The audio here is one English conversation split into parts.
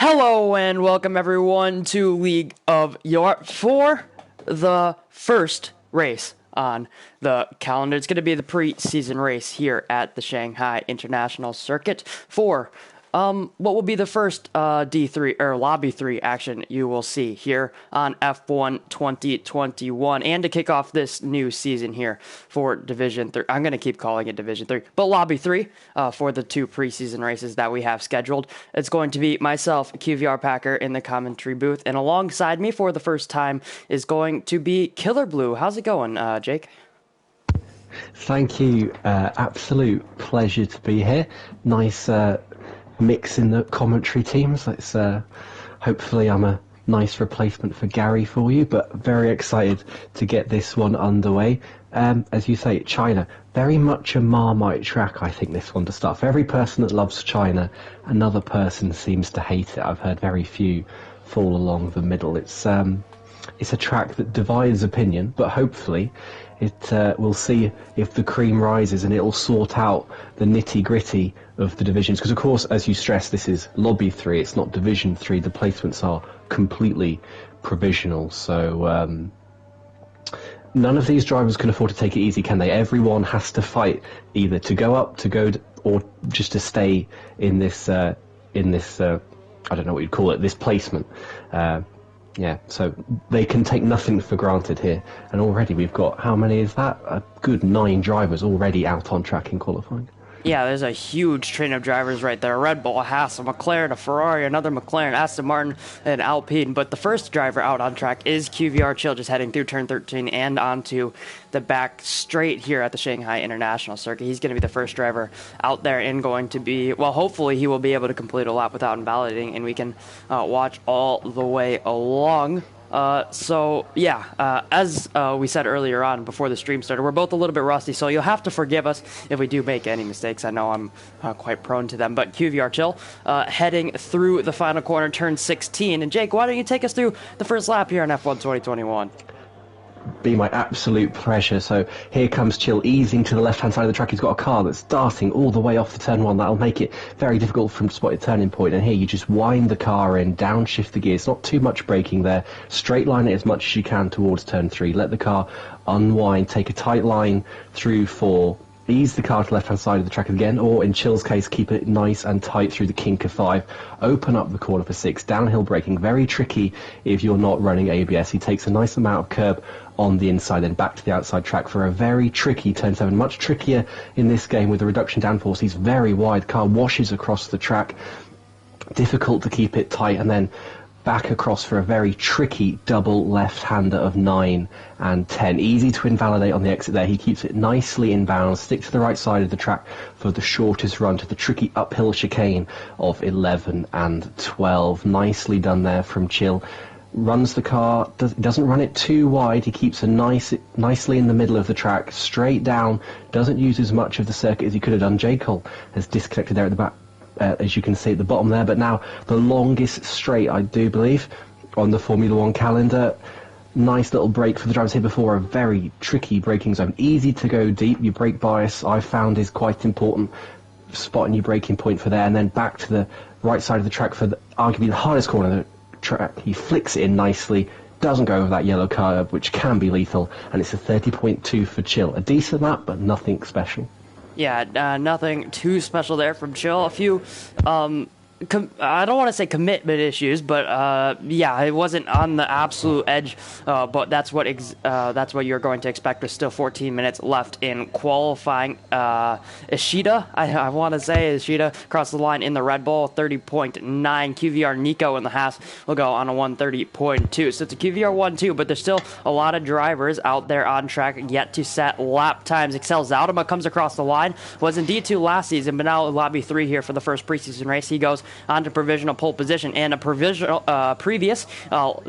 Hello and welcome everyone to League of Your for the first race on the calendar. It's going to be the preseason race here at the Shanghai International Circuit for what will be the first D3 or Lobby 3 action you will see here on F1 2021, and to kick off this new season here for Division 3. I'm going to keep calling it Division 3, but Lobby 3 for the two preseason races that we have scheduled. It's going to be myself, QVR Packer, in the commentary booth, and alongside me for the first time is going to be Killer Blue. How's it going, Jake? Thank you. Absolute pleasure to be here. Nice mix in the commentary teams. Let's hopefully I'm a nice replacement for Gary for you, but very excited to get this one underway. As you say, China, very much a Marmite track, I think, this one to start. For every person that loves China, another person seems to hate it. I've heard very few fall along the middle. It's a track that divides opinion, but hopefully we'll see if the cream rises and it'll sort out the nitty-gritty of the divisions. Because, of course, as you stress, this is Lobby 3, it's not Division 3. The placements are completely provisional. So none of these drivers can afford to take it easy, can they? Everyone has to fight either to go up, or just to stay in this, I don't know what you'd call it, this placement. Yeah, so they can take nothing for granted here. And already we've got, how many is that? A good 9 drivers already out on track in qualifying. Yeah, there's a huge train of drivers right there. Red Bull, a Haas, a McLaren, a Ferrari, another McLaren, Aston Martin, and Alpine. But the first driver out on track is QVR Chill, just heading through turn 13 and onto the back straight here at the Shanghai International Circuit. He's going to be the first driver out there and going to be, well, hopefully he will be able to complete a lap without invalidating, and we can watch all the way along. As we said earlier on before the stream started, we're both a little bit rusty, so you'll have to forgive us if we do make any mistakes. I know I'm quite prone to them, but QVR Chill heading through the final corner, turn 16. And Jake, why don't you take us through the first lap here on F1 2021? Be my absolute pleasure. So here comes Chill easing to the left-hand side of the track. He's got a car that's darting all the way off the turn 1. That'll make it very difficult for him to spot a turning point. And here you just wind the car in, downshift the gears. Not too much braking there. Straight line it as much as you can towards turn 3. Let the car unwind. Take a tight line through 4. Ease the car to the left-hand side of the track again, or in Chill's case, keep it nice and tight through the kink of 5. Open up the corner for 6. Downhill braking, very tricky if you're not running ABS. He takes a nice amount of curb on the inside, then back to the outside track for a very tricky turn 7. Much trickier in this game with the reduction downforce. He's very wide. Car washes across the track. Difficult to keep it tight, and then back across for a very tricky double left-hander of 9 and 10. Easy to invalidate on the exit there. He keeps it nicely in bounds. Stick to the right side of the track for the shortest run to the tricky uphill chicane of 11 and 12. Nicely done there from Chill. Runs the car, doesn't run it too wide. He keeps it nicely in the middle of the track, straight down. Doesn't use as much of the circuit as he could have done. J. Cole has disconnected there at the back. As you can see at the bottom there, but now the longest straight, I do believe, on the Formula 1 calendar. Nice little break for the drivers here before a very tricky braking zone. Easy to go deep. Your brake bias, I've found, is quite important. Spotting your braking point for there, and then back to the right side of the track for arguably the hardest corner of the track. He flicks it in nicely. Doesn't go over that yellow curb, which can be lethal, and it's a 30.2 for Chill. A decent lap, but nothing special. Yeah, nothing too special there from Chill. A few, I don't want to say commitment issues, but it wasn't on the absolute edge. But that's what you're going to expect. With still 14 minutes left in qualifying. Ishida, I want to say Ishida across the line in the Red Bull, 30.9. QVR Nico in the Haas will go on a 130.2. So it's a QVR 1-2, but there's still a lot of drivers out there on track yet to set lap times. Excel Zaudema comes across the line. Was in D2 last season, but now Lobby 3 here for the first preseason race. He goes onto provisional pole position, and a provisional previous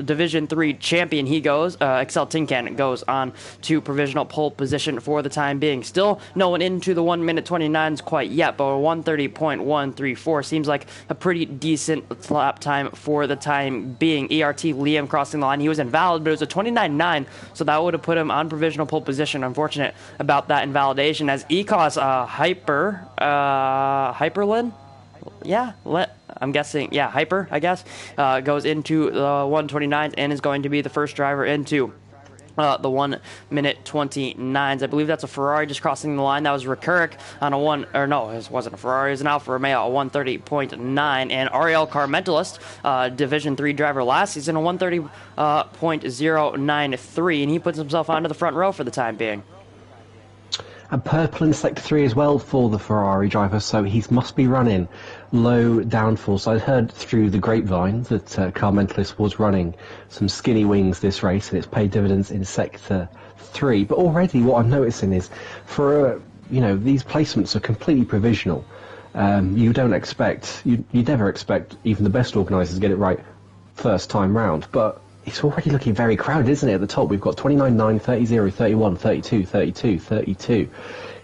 Division 3 champion, he goes, Excel Tinkan goes on to provisional pole position for the time being. Still no one into the 1 minute 29s quite yet, but a 130.134 seems like a pretty decent lap time for the time being. ERT Liam crossing the line. He was invalid, but it was a 29.9, so that would have put him on provisional pole position. Unfortunate about that invalidation, as Ecos Hyperlin. Yeah, I'm guessing, yeah, Hyper, I guess, goes into the 129s and is going to be the first driver into the 1 minute 29s. I believe that's a Ferrari just crossing the line. That was Recurric on a it wasn't a Ferrari, it was an Alfa Romeo, a 130.9. And Ariel Carmentalist, Division 3 driver last season, a 130.093. And he puts himself onto the front row for the time being. And purple in Sector 3 as well for the Ferrari driver, so he must be running low downforce. So I heard through the grapevine that Carmentalist was running some skinny wings this race, and it's paid dividends in Sector 3. But already what I'm noticing is, these placements are completely provisional. You never expect even the best organisers to get it right first time round, but it's already looking very crowded, isn't it, at the top? We've got 29.9, 30, 31, 32, 32, 32.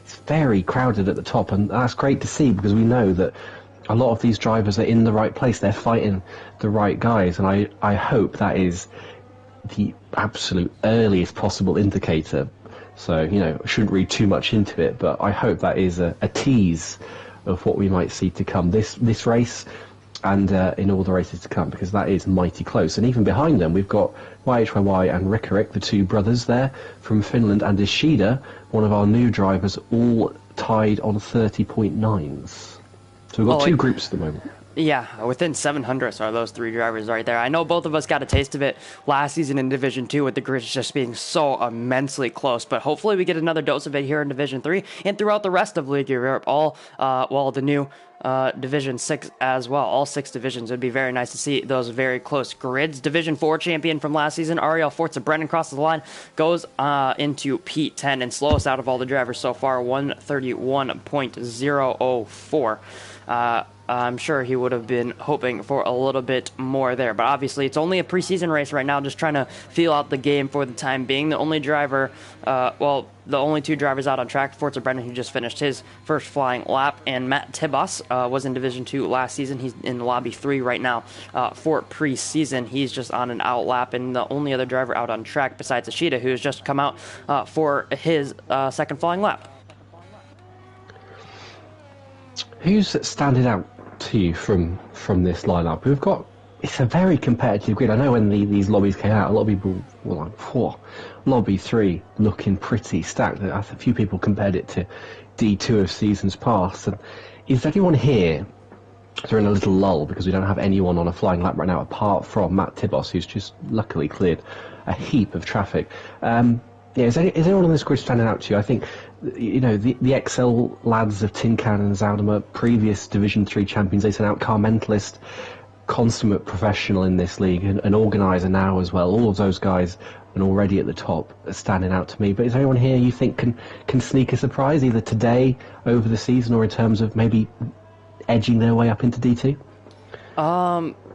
It's very crowded at the top, and that's great to see because we know that a lot of these drivers are in the right place. They're fighting the right guys, and I hope that is the absolute earliest possible indicator. So, I shouldn't read too much into it, but I hope that is a tease of what we might see to come this race, and in all the races to come, because that is mighty close. And even behind them, we've got YHYY and Rickarik, the two brothers there from Finland, and Ishida, one of our new drivers, all tied on 30.9s. So we've got two groups at the moment. Yeah, within 700 are those three drivers right there. I know both of us got a taste of it last season in Division 2 with the grids just being so immensely close, but hopefully we get another dose of it here in Division 3 and throughout the rest of League of Europe, the new Division 6 as well. All 6 divisions. It would be very nice to see those very close grids. Division 4 champion from last season, Ariel Forza Brennan crosses the line, goes into P10 and slowest out of all the drivers so far, 131.004. I'm sure he would have been hoping for a little bit more there, but obviously it's only a preseason race right now, just trying to feel out the game for the time being. The only driver, the only two drivers out on track, Forza Brennan, who just finished his first flying lap, and Matt Tibas was in Division 2 last season. He's in Lobby 3 right now for preseason. He's just on an out lap, and the only other driver out on track besides Ishida, who has just come out for his second flying lap. Who's standing out to you from this lineup? It's a very competitive grid. I know when these lobbies came out, a lot of people were like, "Whoa, Lobby 3 looking pretty stacked." A few people compared it to D2 of seasons past. And is anyone here? They're in a little lull because we don't have anyone on a flying lap right now apart from Matt Tibos, who's just luckily cleared a heap of traffic. Is anyone on this grid standing out to you? I think, the XL lads of Tin Can and Zaldama, previous Division 3 champions, they sent out Carmentalist, consummate professional in this league, an organiser now as well. All of those guys, and already at the top, are standing out to me. But is there anyone here you think can sneak a surprise, either today, over the season, or in terms of maybe edging their way up into D2?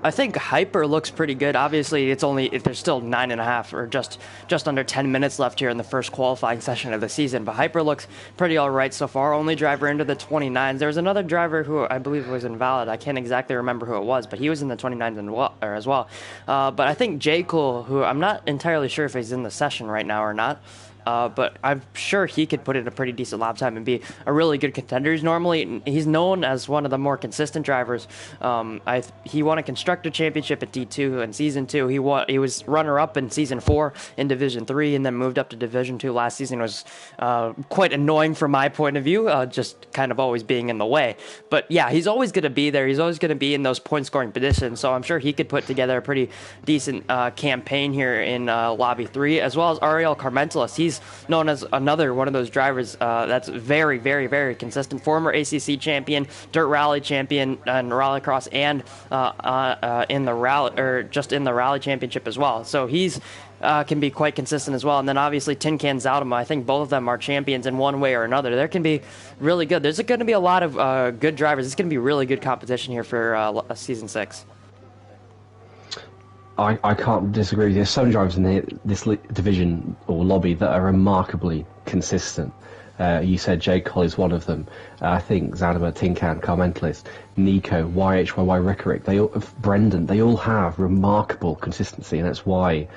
I think Hyper looks pretty good. Obviously, there's still 9.5 or just under 10 minutes left here in the first qualifying session of the season. But Hyper looks pretty all right so far. Only driver into the 29s. There was another driver who I believe was invalid. I can't exactly remember who it was, but he was in the 29s as well. But I think J. Cool, who I'm not entirely sure if he's in the session right now or not, but I'm sure he could put in a pretty decent lap time and be a really good contender. He's known as one of the more consistent drivers. He won a Constructor Championship at D2 in Season 2. He was runner-up in Season 4 in Division 3 and then moved up to Division 2 last season. It was quite annoying from my point of view, just kind of always being in the way. But yeah, he's always going to be there. He's always going to be in those point-scoring positions, so I'm sure he could put together a pretty decent campaign here in Lobby 3, as well as Ariel Carmentalist. He's known as another one of those drivers that's very, very, very consistent. Former ACC champion, dirt rally champion, and rallycross, and in the rally championship as well. So he's can be quite consistent as well. And then obviously Tin Can Zaldama, I think both of them are champions in one way or another. There can be really good. There's going to be a lot of good drivers. It's going to be really good competition here for Season 6. I can't disagree. There's so many drivers in this division or lobby that are remarkably consistent. You said J. Cole is one of them. I think Zaldama, Tin Can, Carmentalist, Nico, YHYY, Rickarik, Brendan, they all have remarkable consistency, and that's why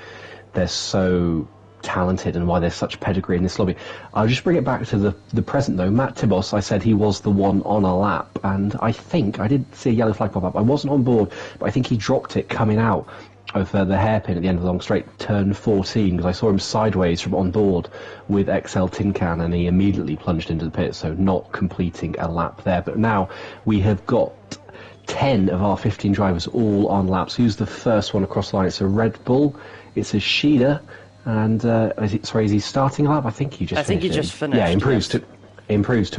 they're so talented and why there's such pedigree in this lobby. I'll just bring it back to the present, though. Matt Tibos, I said he was the one on a lap, and I think I did see a yellow flag pop up. I wasn't on board, but I think he dropped it coming out of the hairpin at the end of the long straight, turn 14, because I saw him sideways from on board with XL Tin Can, and he immediately plunged into the pit, so not completing a lap there. But now we have got 10 of our 15 drivers all on laps. Who's the first one across the line? It's a Red Bull, it's a Shida, and is he starting a lap? I think he just finished. Yeah, improves to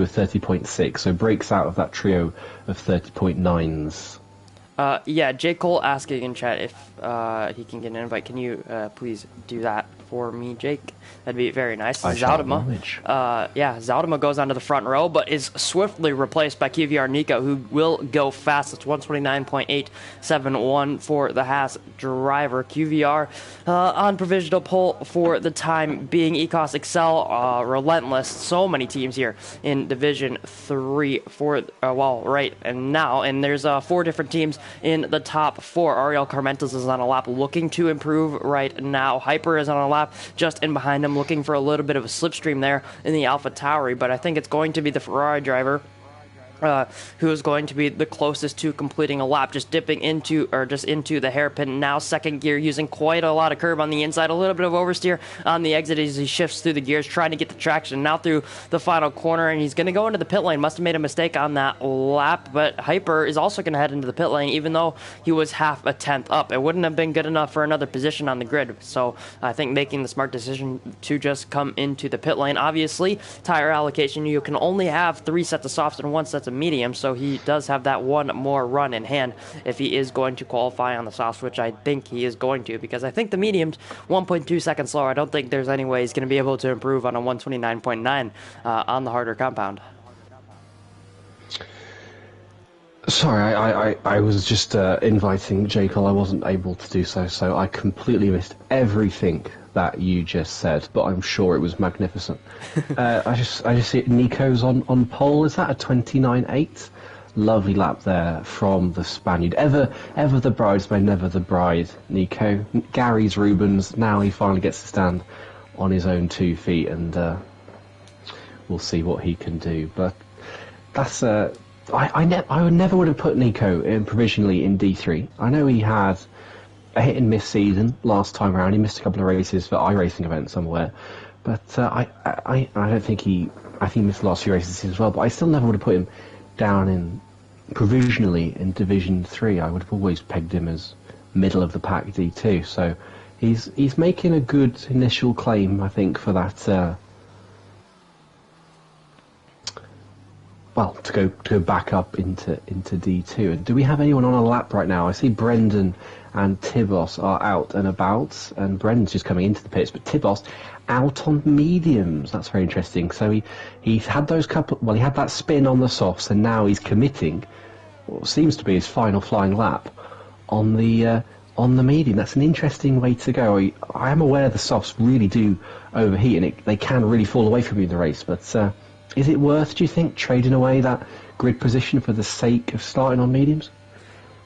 a 30.6, so breaks out of that trio of 30.9s. J. Cole asking in chat if he can get an invite. Can you please do that for me, Jake? That'd be very nice. Zaudema goes onto the front row, but is swiftly replaced by QVR Nico, who will go fast. It's 129.871 for the Haas driver. QVR on provisional pole for the time being. Ecos Excel, relentless. So many teams here in Division 3 and there's 4 different teams in the top 4. Ariel Carmentos is on a lap looking to improve right now. Hyper is on a lap just in behind him, looking for a little bit of a slipstream there in the Alpha Tauri, but I think it's going to be the Ferrari driver who is going to be the closest to completing a lap, just into the hairpin. Now second gear, using quite a lot of curb on the inside, a little bit of oversteer on the exit as he shifts through the gears, trying to get the traction. Now through the final corner, and he's going to go into the pit lane. Must have made a mistake on that lap, but Hyper is also going to head into the pit lane, even though he was half a tenth up. It wouldn't have been good enough for another position on the grid, so I think making the smart decision to just come into the pit lane. Obviously, tire allocation, you can only have 3 sets of softs and 1 set of medium, so he does have that one more run in hand if he is going to qualify on the softs, which I think he is going to, because I think the medium's 1.2 seconds slower. I don't think there's any way he's going to be able to improve on a 129.9 on the harder compound. Sorry, I was just inviting Jekyll. I wasn't able to do so I completely missed everything that you just said, but I'm sure it was magnificent. I just see Nico's on pole. Is that a 29.8? Lovely lap there from the Spaniard. Ever the bridesmaid, never the bride, Nico. Gary's Rubens, now he finally gets to stand on his own 2 feet, and we'll see what he can do. But that's... I never would have put Nico in provisionally in D3. I know he had a hit and miss season last time around. He missed a couple of races for iRacing events somewhere, but I don't think he missed the last few races as well. But I still never would have put him down in provisionally in Division 3. I would have always pegged him as middle of the pack D2. So he's making a good initial claim, I think, for that. Well, to go back up into D2. And do we have anyone on a lap right now? I see Brendan and Tibos are out and about, and Brendan's just coming into the pits, but Tibos out on mediums. That's very interesting. So he's had those he had that spin on the softs, and now he's committing what seems to be his final flying lap on the medium. That's an interesting way to go. I am aware the softs really do overheat, and they can really fall away from you in the race, but is it worth, do you think, trading away that grid position for the sake of starting on mediums?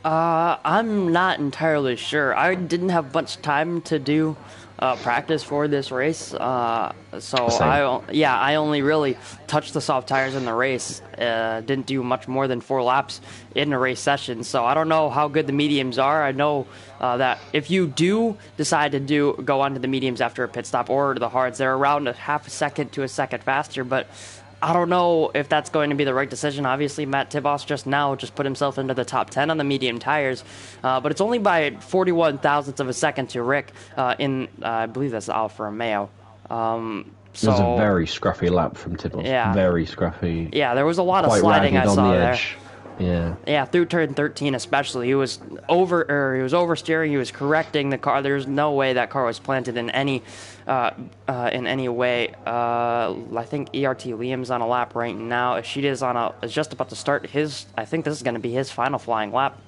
I'm not entirely sure. I didn't have much time to do practice for this race, I only really touched the soft tires in the race. Didn't do much more than 4 laps in the race session, so I don't know how good the mediums are. I know that if you do decide to go onto the mediums after a pit stop or the hards, they're around a half a second to a second faster, but I don't know if that's going to be the right decision. Obviously, Matt Tibos just put himself into the top 10 on the medium tires, but it's only by 41 thousandths of a second to Rick I believe that's Alfa Romeo. It was a very scruffy lap from Tibos. Yeah. Very scruffy. Yeah, there was a lot of sliding I saw there. Yeah, through turn 13 especially. He was oversteering, he was correcting the car. There's no way that car was planted in any way. I think ERT Liam's on a lap right now. Ishida is just about to start I think this is going to be his final flying lap,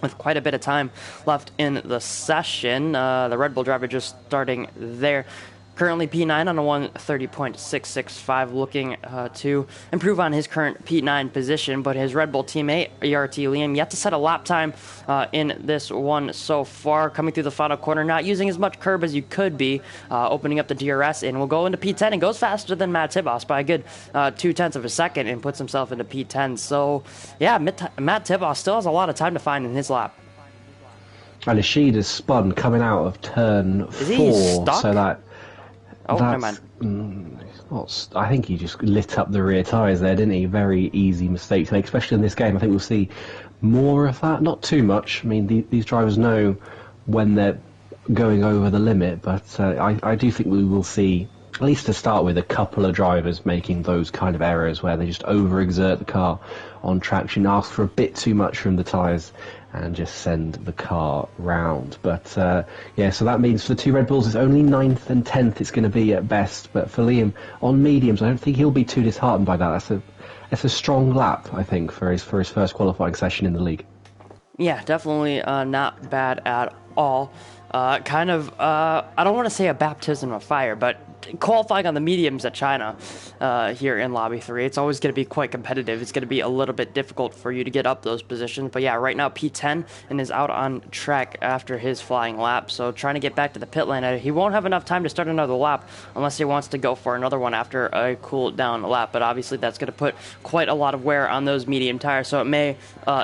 with quite a bit of time left in the session. The Red Bull driver just starting there. currently P9 on a 1:30.665, looking to improve on his current P9 position, but his Red Bull teammate, ERT Liam, yet to set a lap time in this one so far, coming through the final corner, not using as much curb as you could be, opening up the DRS, and will go into P10 and goes faster than Matt Tibos by a good 0.2 of a second and puts himself into P10. So, yeah, Matt Tibos still has a lot of time to find in his lap. And Ishida's spun coming out of turn 4, stuck? so that... Oh, never mind. I think he just lit up the rear tyres there, didn't he? Very easy mistake to make, especially in this game. I think we'll see more of that. Not too much. I mean, these drivers know when they're going over the limit, but I do think we will see, at least to start with, a couple of drivers making those kind of errors where they just overexert the car on traction, ask for a bit too much from the tyres, and just send the car round. But so that means for the 2 Red Bulls it's only 9th and 10th it's going to be at best. But for Liam on mediums, I don't think he'll be too disheartened by that. That's a strong lap, I think, for his first qualifying session in the league. Yeah, definitely not bad at all. I don't want to say a baptism of fire, but qualifying on the mediums at China here in Lobby 3, it's always going to be quite competitive. It's going to be a little bit difficult for you to get up those positions. But yeah, right now P10 and is out on track after his flying lap. So trying to get back to the pit lane. He won't have enough time to start another lap unless he wants to go for another one after a cool down lap. But obviously that's going to put quite a lot of wear on those medium tires. So it may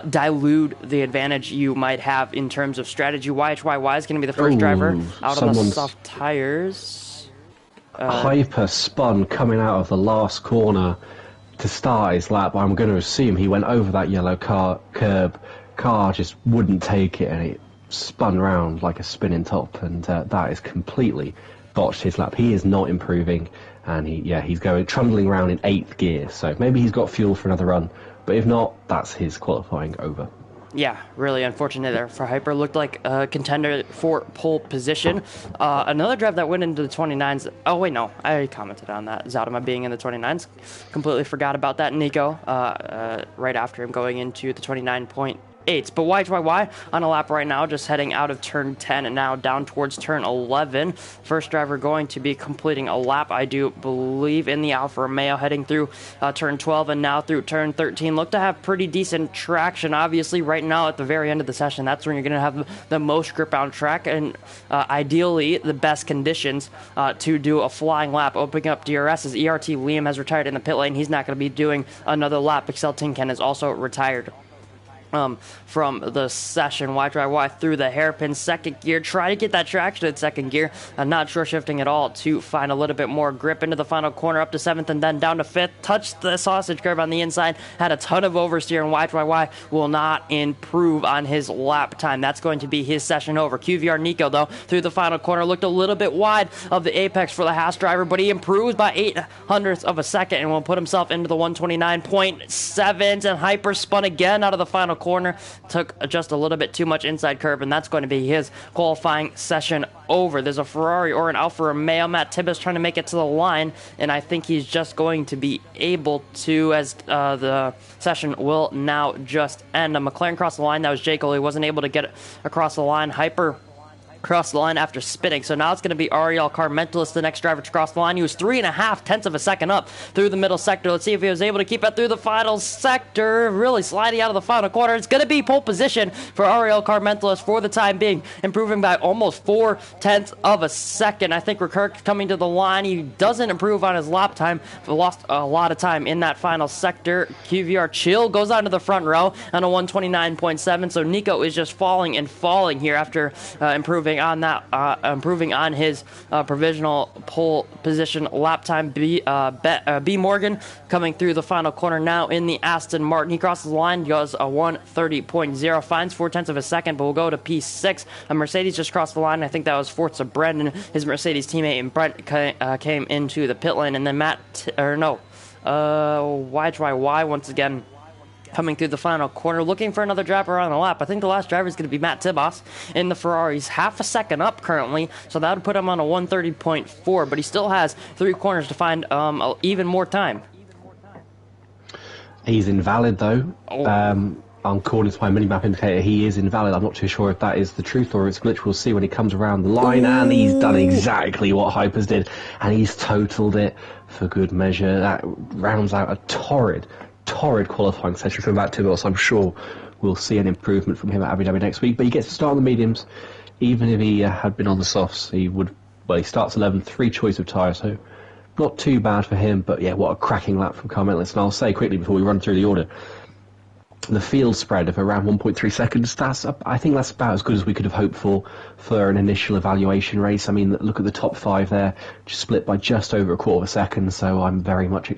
dilute the advantage you might have in terms of strategy. YHYY is going to be the first driver out on the soft tires. Hyper spun coming out of the last corner to start his lap. I'm going to assume he went over that yellow curb. Car just wouldn't take it, and it spun round like a spinning top, and that has completely botched his lap. He is not improving, and he's going trundling around in 8th gear. So maybe he's got fuel for another run, but if not, that's his qualifying over. Yeah, really unfortunate there for Hyper. Looked like a contender for pole position. Another drive that went into the 29s. Oh, wait, no. I commented on that. Zoutama being in the 29s. Completely forgot about that. Nico, right after him going into the 29.8s. But YHYY on a lap right now, just heading out of turn 10 and now down towards turn 11. First driver going to be completing a lap, I do believe, in the Alfa Romeo, heading through turn 12 and now through turn 13. Look to have pretty decent traction, obviously, right now at the very end of the session. That's when you're going to have the most grip on track and ideally the best conditions to do a flying lap. Opening up DRS as ERT Liam has retired in the pit lane. He's not going to be doing another lap. Excel Tinken is also retired from the session. YHYY through the hairpin, second gear, try to get that traction in second gear. Not sure shifting at all to find a little bit more grip into the final corner, up to 7th and then down to 5th. Touched the sausage curve on the inside, had a ton of oversteer, and YHYY will not improve on his lap time. That's going to be his session over. QVR Nico, though, through the final corner, looked a little bit wide of the apex for the Haas driver, but he improves by 0.08 of a second and will put himself into the 129.7s, and Hyper spun again out of the final corner, took just a little bit too much inside curve, and that's going to be his qualifying session over. There's a Ferrari or an Alfa Romeo. Matt Tibos trying to make it to the line, and I think he's just going to be able to, as the session will now just end. A McLaren crossed the line. That was Jake Cole. He wasn't able to get across the line. Hyper crossed the line after spinning. So now it's going to be Ariel Carmentelis, the next driver to cross the line. He was 3.5 of a second up through the middle sector. Let's see if he was able to keep it through the final sector. Really sliding out of the final quarter. It's going to be pole position for Ariel Carmentelis for the time being, improving by almost 0.4 of a second. I think Recurk coming to the line. He doesn't improve on his lap time, but lost a lot of time in that final sector. QVR Chill goes onto the front row on a 129.7. So Nico is just falling and falling here after improving on his provisional pole position lap time. B Morgan coming through the final corner now in the Aston Martin. He crosses the line, goes a 130.0, finds 0.4 of a second, but will go to P6. A Mercedes just crossed the line. I think that was Forza Brendan, his Mercedes teammate, and Brent came into the pit lane, and then YHYY once again coming through the final corner, looking for another driver on the lap. I think the last driver is going to be Matt Tibos in the Ferraris, half a second up currently, so that would put him on a 130.4, but he still has 3 corners to find even more time. He's invalid, though. according to my minimap indicator, he is invalid. I'm not too sure if that is the truth or it's glitch. We'll see when he comes around the line. Ooh. And he's done exactly what Hypers did, and he's totaled it for good measure. That rounds out a torrid qualifying session from Matt Tibos. I'm sure we'll see an improvement from him at Abu Dhabi next week. But he gets to start on the mediums. Even if he had been on the softs, he starts 11th, 3 choice of tyres, so not too bad for him. But yeah, what a cracking lap from Carl Mentelis. And I'll say quickly before we run through the order, the field spread of around 1.3 seconds, I think that's about as good as we could have hoped for an initial evaluation race. I mean, look at the top 5 there, just split by just over a quarter of a second, so I'm very much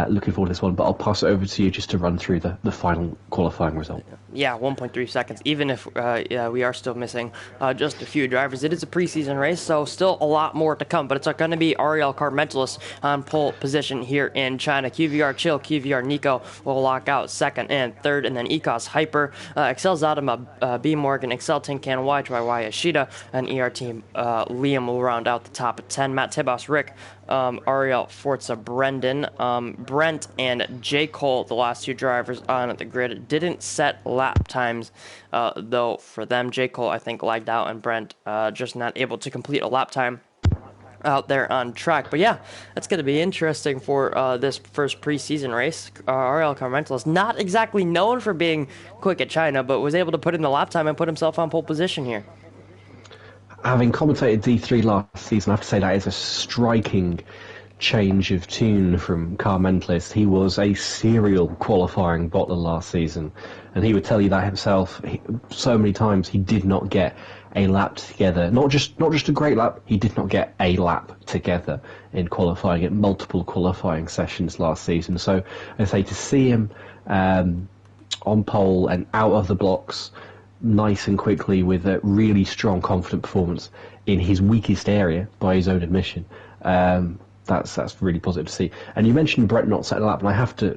looking forward to this one. But I'll pass it over to you just to run through the final qualifying result. Yeah, 1.3 seconds, even if we are still missing just a few drivers. It is a preseason race, so still a lot more to come, but it's going to be Ariel Carmentelis on pole position here in China. QVR Chill, QVR Nico will lock out 2nd and 3rd, and then ECOS Hyper, Excel Zadama, B Morgan, Excel Tin Can, YYY Ashida, and ER Team Liam will round out the top of 10. Matt Tibos, Rick, Ariel, Forza, Brendan, Brent, and J. Cole, the last 2 drivers on the grid, didn't set lap times, though, for them. J. Cole, I think, lagged out, and Brent just not able to complete a lap time out there on track. But yeah, that's going to be interesting for this first preseason race. Ariel Carmentelis, not exactly known for being quick at China, but was able to put in the lap time and put himself on pole position here. Having commentated D3 last season, I have to say that is a striking change of tune from Carl Mentelis. He was a serial qualifying bottler last season, and he would tell you that himself. So many times he did not get a lap together. Not just a great lap, he did not get a lap together in qualifying at multiple qualifying sessions last season. So I say to see him on pole and out of the blocks nice and quickly with a really strong, confident performance in his weakest area, by his own admission. That's really positive to see. And you mentioned Brett not setting a lap, and I have to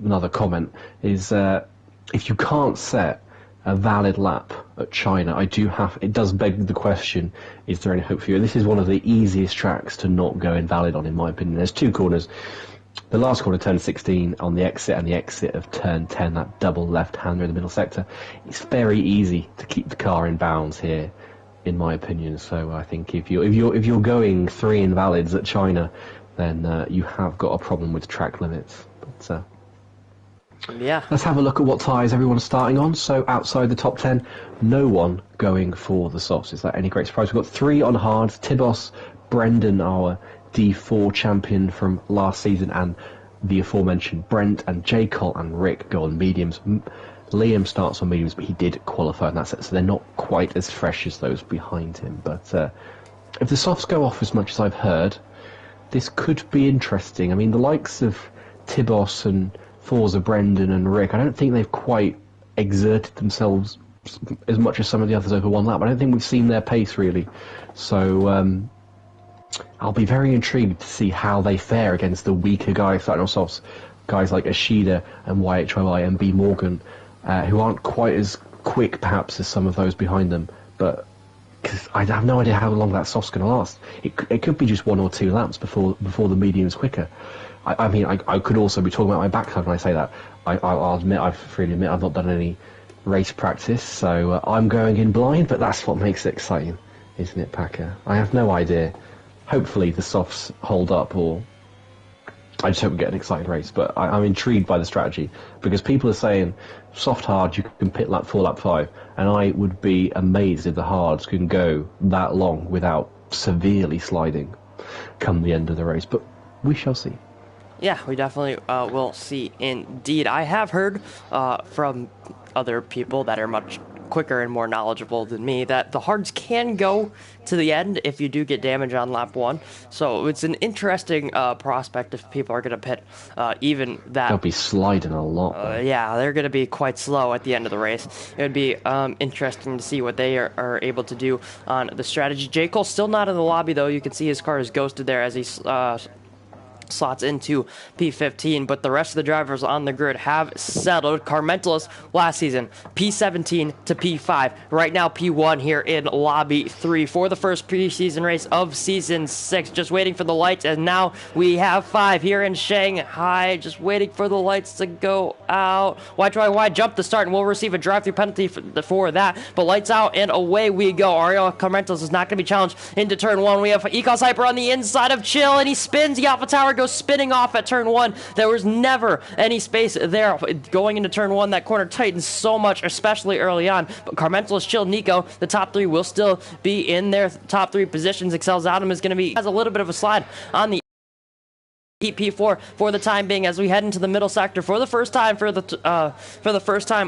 another comment is if you can't set a valid lap at China, it does beg the question: is there any hope for you? And this is one of the easiest tracks to not go invalid on, in my opinion. There's 2 corners. The last corner, turn 16, on the exit, and the exit of turn 10, that double left-hander in the middle sector. It's very easy to keep the car in bounds here, in my opinion. So I think if you're going 3 invalids at China, then you have got a problem with track limits. But yeah, let's have a look at what tyres everyone's starting on. So outside the top 10, no one going for the softs. Is that any great surprise? We've got 3 on hards. Tibos, Brendan, our D4 champion from last season, and the aforementioned Brent and J. Cole and Rick go on mediums. Liam starts on mediums, but he did qualify in that set, so they're not quite as fresh as those behind him. But if the softs go off as much as I've heard, this could be interesting. I mean, the likes of Tibos and Forza, Brendan and Rick, I don't think they've quite exerted themselves as much as some of the others over one lap. I don't think we've seen their pace, really. So I'll be very intrigued to see how they fare against the weaker guys starting on softs, guys like Ashida and YHYY and B Morgan, who aren't quite as quick perhaps as some of those behind them. But because I have no idea how long that soft's going to last. It could be just 1 or 2 laps before the medium's quicker. I mean, I could also be talking about my backside when I say that. I'll freely admit I've not done any race practice, so I'm going in blind, but that's what makes it exciting, isn't it, Packer? I have no idea. Hopefully the softs hold up, or I just hope we get an exciting race. But I'm intrigued by the strategy, because people are saying soft hard you can pit lap 4, lap 5, and I would be amazed if the hards can go that long without severely sliding come the end of the race. But we shall see. Yeah, we definitely will see indeed. I have heard from other people that are much quicker and more knowledgeable than me that the hards can go to the end if you do get damage on lap 1. So it's an interesting prospect if people are going to pit even that. They'll be sliding a lot. Yeah, they're going to be quite slow at the end of the race. It would be interesting to see what they are able to do on the strategy. J. Cole still not in the lobby, though. You can see his car is ghosted there as he slots into P15, but the rest of the drivers on the grid have settled. Carmentelis last season, P17 to P5. Right now, P1 here in Lobby 3 for the first preseason race of Season 6. Just waiting for the lights, and now we have 5 here in Shanghai. Just waiting for the lights to go out. Y2Y jump the start, and we'll receive a drive-through penalty for that. But lights out, and away we go. Ariel Carmentelis is not going to be challenged into turn 1. We have Ecos Hyper on the inside of Chill, and he spins. The Alpha Tower goes spinning off at turn 1. There was never any space there going into turn 1. That corner tightens so much, especially early on. But Carmentelis, Chill, Nico, the top 3 will still be in their top 3 positions. Excel's Adam is going to be has a little bit of a slide on the P4 for the time being as we head into the middle sector for the first time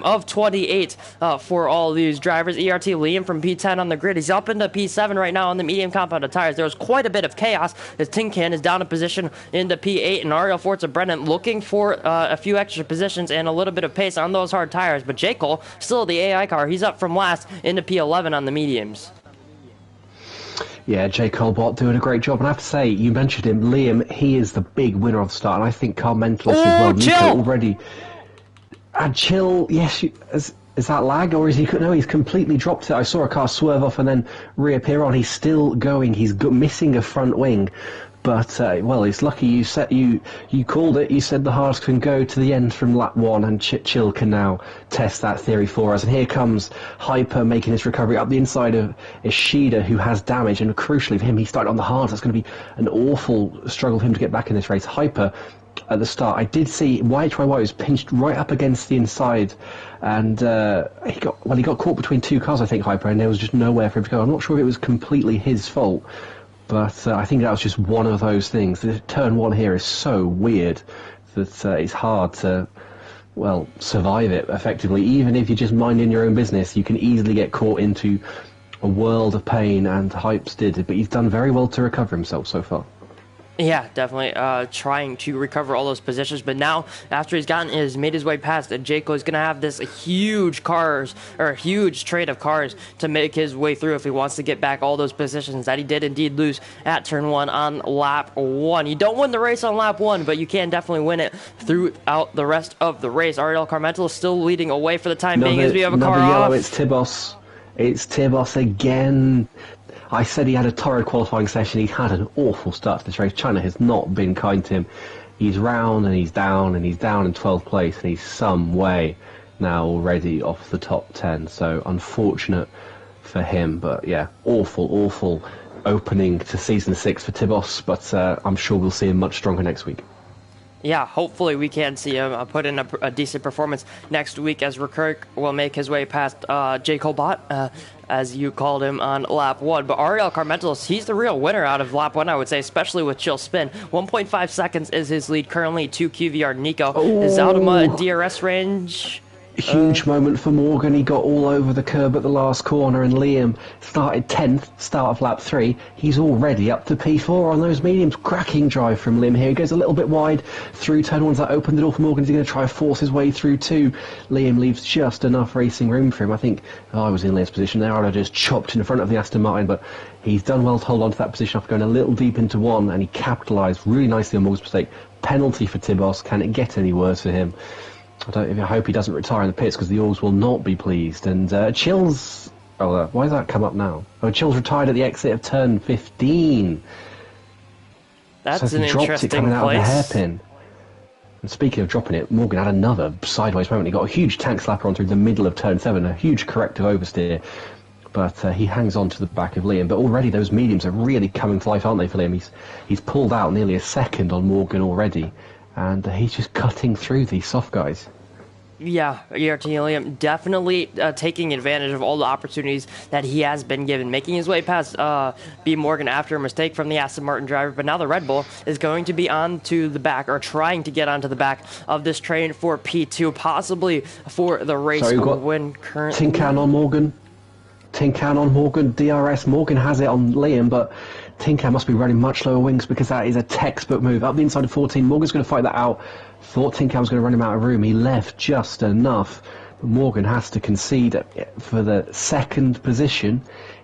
of 28 for all these drivers. ERT Liam from P10 on the grid. He's up into P7 right now on the medium compounded tires. There was quite a bit of chaos as Tin Can is down a position into P8, and Ariel Forza Brennan looking for a few extra positions and a little bit of pace on those hard tires. But J. Cole, still the AI car, he's up from last into P11 on the mediums. Yeah, J. Colbot doing a great job. And I have to say, you mentioned him, Liam, he is the big winner of the start. And I think Carmentelis as well. Chill! Nico already. And Chill, yes, is that lag? Or is he... No, he's completely dropped it. I saw a car swerve off and then reappear on. He's still going. He's missing a front wing. But, well, it's lucky you called it. You said the Haas can go to the end from lap 1, and Chill can now test that theory for us. And here comes Hyper making his recovery up the inside of Ishida, who has damage. And crucially for him, he started on the hards. That's going to be an awful struggle for him to get back in this race. Hyper, at the start, I did see YHYY was pinched right up against the inside. And he got caught between 2 cars, I think, Hyper, and there was just nowhere for him to go. I'm not sure if it was completely his fault. But I think that was just one of those things. The turn 1 here is so weird that it's hard to, well, survive it effectively. Even if you're just minding your own business, you can easily get caught into a world of pain, and Hypes did. But he's done very well to recover himself so far. Yeah, definitely trying to recover all those positions. But now, after he's made his way past, Jaco is going to have this huge trade of cars to make his way through if he wants to get back all those positions that he did indeed lose at turn 1 on lap 1. You don't win the race on lap 1, but you can definitely win it throughout the rest of the race. Ariel Carmentelis is still leading away for the time being as we have a car yellow, off. It's Tibos. It's Tibos again. I said he had a torrid qualifying session. He had an awful start to this race. China has not been kind to him. He's round and he's down in 12th place, and he's some way now already off the top 10. So unfortunate for him, but yeah, awful opening to season 6 for Tibos. But I'm sure we'll see him much stronger next week. Yeah, hopefully we can see him put in a decent performance next week as Recurk will make his way past J. Colbot, as you called him, on lap 1. But Ariel Carmentelis, he's the real winner out of lap 1, I would say, especially with Chill Spin. 1.5 seconds is his lead currently to QVR Nico. Is Aldama in DRS range? Huge moment for Morgan. He got all over the curb at the last corner, and Liam started 10th, start of lap 3. He's already up to P4 on those mediums. Cracking drive from Liam here. He goes a little bit wide through turn 1. That opened the door for Morgan. Is he going to try to force his way through 2? Liam leaves just enough racing room for him. I think if I was in Liam's position there, I'd have just chopped in front of the Aston Martin, but he's done well to hold on to that position after going a little deep into 1, and he capitalised really nicely on Morgan's mistake. Penalty for Tibos. Can it get any worse for him? I hope he doesn't retire in the pits, because the Orgs will not be pleased. And Chill's... Oh, why does that come up now? Oh, Chill's retired at the exit of turn 15. That's so an he dropped interesting it coming out of the place. hairpin. And speaking of dropping it, Morgan had another sideways moment. He got a huge tank slapper on through the middle of turn 7, a huge corrective oversteer. But he hangs on to the back of Liam. But already those mediums are really coming to life, aren't they, for Liam? He's pulled out nearly a second on Morgan already. And he's just cutting through these soft guys. Yeah, ERT Liam definitely taking advantage of all the opportunities that he has been given, making his way past B. Morgan after a mistake from the Aston Martin driver. But now the Red Bull is going to be onto the back, or trying to get onto the back of this train for P2, possibly for the race win currently. Tin Can on Morgan. Tin Can on Morgan. DRS. Morgan has it on Liam, but Tin Can must be running much lower wings, because that is a textbook move. Up the inside of 14, Morgan's going to fight that out. Thought Tin Can was going to run him out of room. He left just enough. But Morgan has to concede for the second position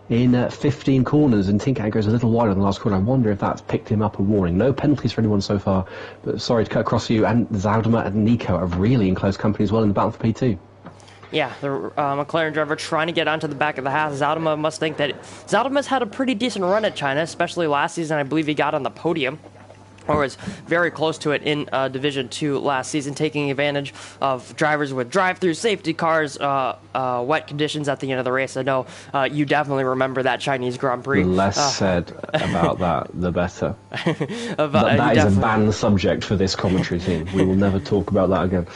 in 15 corners, and Tinkan goes a little wider in the last corner. I wonder if that's picked him up a warning. No penalties for anyone so far, but sorry to cut across you, and Zaudema and Nico are really in close company as well in the battle for P2. Yeah, the McLaren driver trying to get onto the back of the Haas. Zaudema must think that Zaudema's had a pretty decent run at China, especially last season. I believe he got on the podium, or was very close to it in Division 2 last season, taking advantage of drivers with drive-through safety cars, wet conditions at the end of the race. I know you definitely remember that Chinese Grand Prix. The less said about that, the better. That is a banned subject for this commentary team. We will never talk about that again.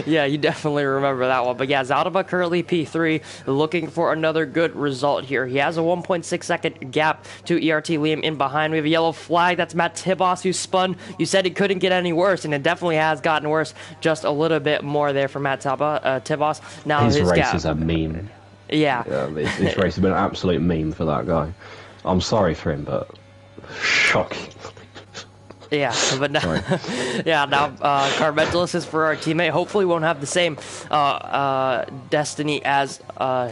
Yeah, you definitely remember that one. But yeah, Zaudema currently P3, looking for another good result here. He has a 1.6 second gap to ERT Liam in behind. We have a yellow flag. That's Matt Tibos, who spun. You said it couldn't get any worse, and it definitely has gotten worse. Just a little bit more there for Matt Tibos. Now his race gap is a meme. Yeah. This race has been an absolute meme for that guy. I'm sorry for him, but shocking. Yeah, but now, now Carmentelis, his Ferrari teammate, hopefully won't have the same destiny as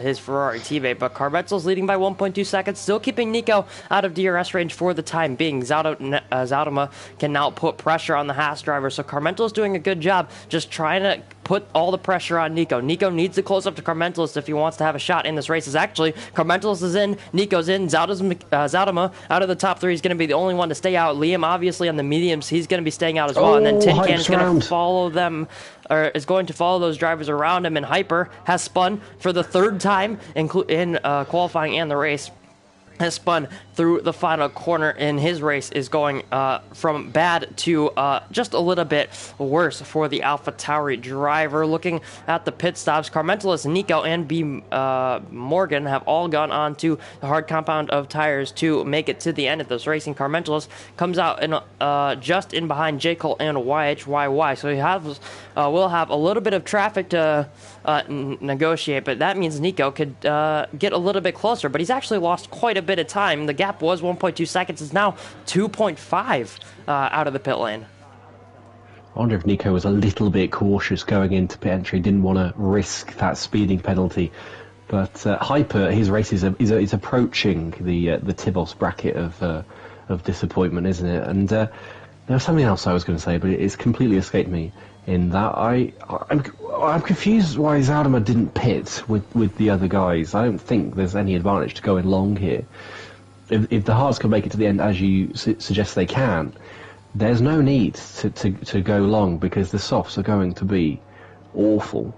his Ferrari teammate. But Carmentelis leading by 1.2 seconds, still keeping Nico out of DRS range for the time being. Zaudema can now put pressure on the Haas driver, so Carmentelis doing a good job just trying to put all the pressure on Nico. Nico needs to close up to Carmentelis if he wants to have a shot in this race. Actually, Carmentelis is in, Nico's in, Zaudema out of the top three is going to be the only one to stay out. Liam, obviously, on the mediums, he's going to be staying out as well. And then Tinkan is going to follow them, or is going to follow those drivers around him. And Hyper has spun for the third time in qualifying and the race. Has spun through the final corner, and his race is going from bad to just a little bit worse for the AlphaTauri driver. Looking at the pit stops, Carmentelis, Nico, and B. Morgan have all gone on to the hard compound of tires to make it to the end of this race. And Carmentelis comes out in, just in behind J. Cole and YHYY. So he will have a little bit of traffic to negotiate, but that means Nico could get a little bit closer. But he's actually lost quite a bit of time. The gap was 1.2 seconds. It's now 2.5 out of the pit lane. I wonder if Nico was a little bit cautious going into pit entry, didn't want to risk that speeding penalty. But Hyper, his race is approaching the Tibos bracket of disappointment, isn't it? And there was something else I was going to say, but it's completely escaped me. In that I'm confused why Zaudema didn't pit with the other guys. I don't think there's any advantage to going long here. If the Haas can make it to the end as you suggest they can, there's no need to go long, because the softs are going to be awful,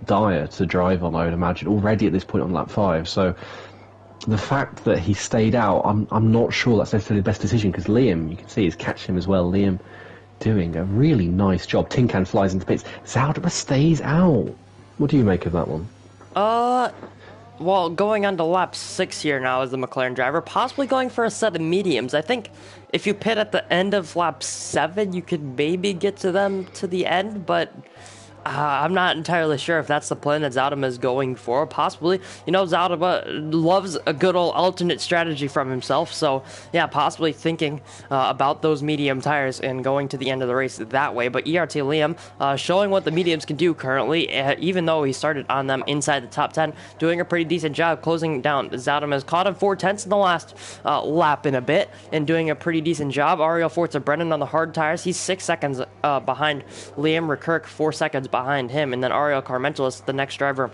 dire to drive on, I would imagine, already at this point on lap 5. So the fact that he stayed out, I'm not sure that's necessarily the best decision, because Liam, you can see, is catching him as well. Liam doing a really nice job. Tinkan flies into pits. Zaudema stays out. What do you make of that one? Well, going on to lap 6 here now as the McLaren driver, possibly going for a set of mediums. I think if you pit at the end of lap 7, you could maybe get to them to the end, but I'm not entirely sure if that's the plan that Zaudema is going for. Possibly. You know, Zaudema loves a good old alternate strategy from himself. So, yeah, possibly thinking about those medium tires and going to the end of the race that way. But ERT Liam showing what the mediums can do currently, even though he started on them inside the top 10, doing a pretty decent job closing down. Zaudema has caught him 4/10 in the last lap in a bit and doing a pretty decent job. Ariel Forza Brennan on the hard tires. He's 6 seconds behind Liam Recurk, 4 seconds behind him, and then Ariel Carmentelis, the next driver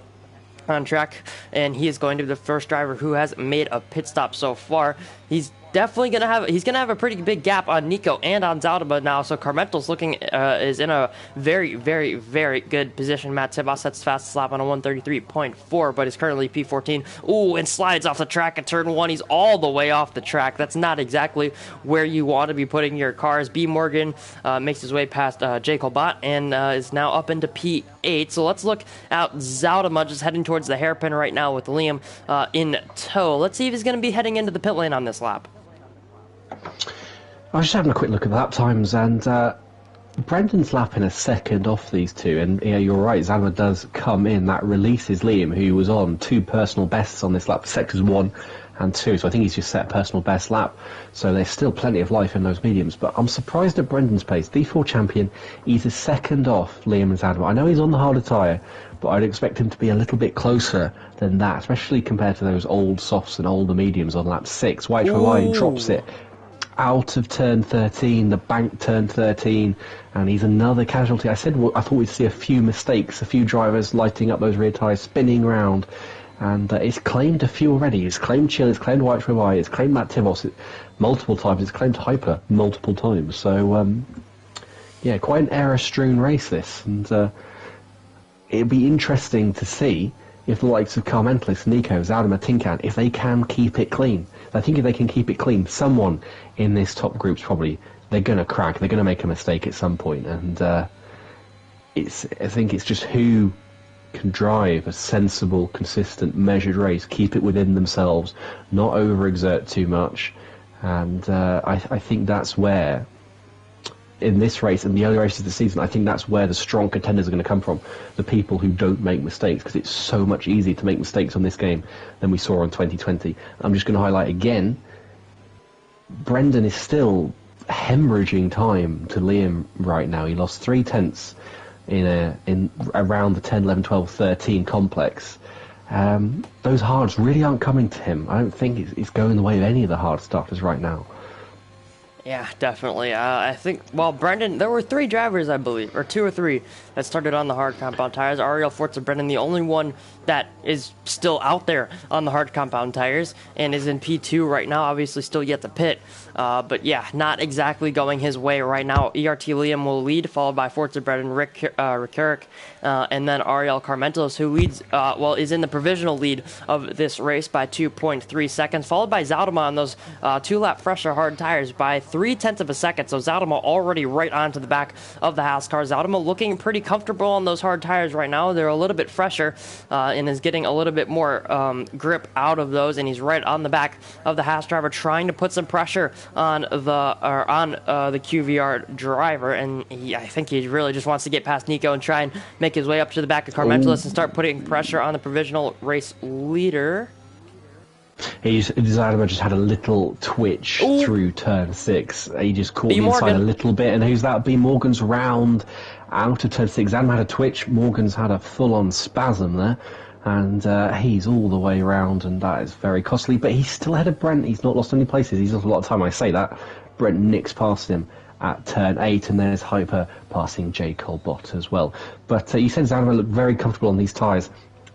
on track, and he is going to be the first driver who has made a pit stop so far. He's definitely gonna have a pretty big gap on Nico and on Zaudema now. So Carmentelis looking is in a very, very, very good position. Matt Tibos sets fastest lap on a 1:33.4, but is currently P14. Ooh, and slides off the track at turn 1. He's all the way off the track. That's not exactly where you want to be putting your cars. B. Morgan makes his way past J. Colbot and is now up into P8. So let's look at Zaudema just heading towards the hairpin right now with Liam in tow. Let's see if he's going to be heading into the pit lane on this lap. I was just having a quick look at the lap times, and Brendan's lapping a second off these two, and yeah, you're right, Zaudema does come in. That releases Liam, who was on 2 personal bests on this lap, sectors 1 and 2. So I think he's just set a personal best lap. So there's still plenty of life in those mediums. But I'm surprised at Brendan's pace. D4 champion, he's a second off Liam and Zadama. I know he's on the harder tyre, but I'd expect him to be a little bit closer than that, especially compared to those old softs and older mediums on lap 6. White Hawaii drops it out of turn 13, the bank turn 13, and he's another casualty. I thought we'd see a few mistakes, a few drivers lighting up those rear tyres, spinning round, and it's claimed a few already. It's claimed Chill, it's claimed White Hawaii, it's claimed Matt Tivos multiple times, it's claimed Hyper multiple times. So, yeah, quite an error-strewn race this, and it'd be interesting to see if the likes of Carmentless, Nico, Zadama, Tinkan, if they can keep it clean. I think if they can keep it clean, someone in this top group's probably, they're going to crack, they're going to make a mistake at some point, and I think it's just who can drive a sensible, consistent, measured race, keep it within themselves, not overexert too much, and I think that's where, in this race and the other races of the season, I think that's where the strong contenders are going to come from. The people who don't make mistakes, because it's so much easier to make mistakes on this game than we saw on 2020. I'm just going to highlight again, Brendan is still hemorrhaging time to Liam right now. He lost 3/10 in around the 10, 11, 12, 13 complex. Those hards really aren't coming to him. I don't think it's going the way of any of the hard starters right now. Yeah, definitely. I think, well, Brendan, there were 3 drivers, I believe, or 2 or 3, that started on the hard compound tires. Ariel, Forza, Brendan, the only one that is still out there on the hard compound tires and is in P2 right now, obviously still yet to pit. But yeah, not exactly going his way right now. ERT Liam will lead, followed by Forza, Brendan, Rick Carrick, and then Ariel Carmentos, who leads, is in the provisional lead of this race by 2.3 seconds, followed by Zadama on those 2-lap fresher hard tires by 0.3 of a second. So Zadama already right onto the back of the Haas car. Zadama looking pretty comfortable on those hard tires right now. They're a little bit fresher and is getting a little bit more grip out of those, and he's right on the back of the Haas driver, trying to put some pressure on the QVR driver, and I think he really just wants to get past Nico and try and make his way up to the back of Carmentless and start putting pressure on the provisional race leader. Zadama just had a little twitch through turn 6. He just caught the inside a little bit, and who's that? B. Morgan's round out of turn 6. Zadama had a twitch, Morgan's had a full-on spasm there, and he's all the way around, and that is very costly, but he's still ahead of Brent. He's not lost any places, he's lost a lot of time. I say that, Brent nicks past him at turn 8, and there's Hyper passing J. Colbot as well. But you said Zadama looked very comfortable on these tyres.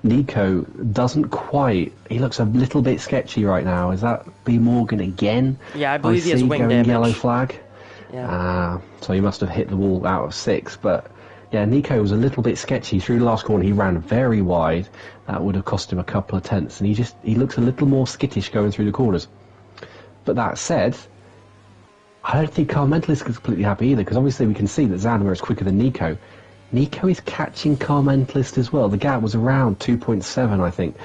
Nico doesn't quite. He looks a little bit sketchy right now. Is that B. Morgan again? Yeah, I believe he has wing damage. Yellow flag. Yeah. So he must have hit the wall out of 6. But yeah, Nico was a little bit sketchy through the last corner. He ran very wide. That would have cost him a couple of tenths, and he looks a little more skittish going through the corners. But that said, I don't think Carmental is completely happy either, because obviously we can see that Zadama is quicker than Nico. Nico is catching Carmentalist as well. The gap was around 2.7, I think,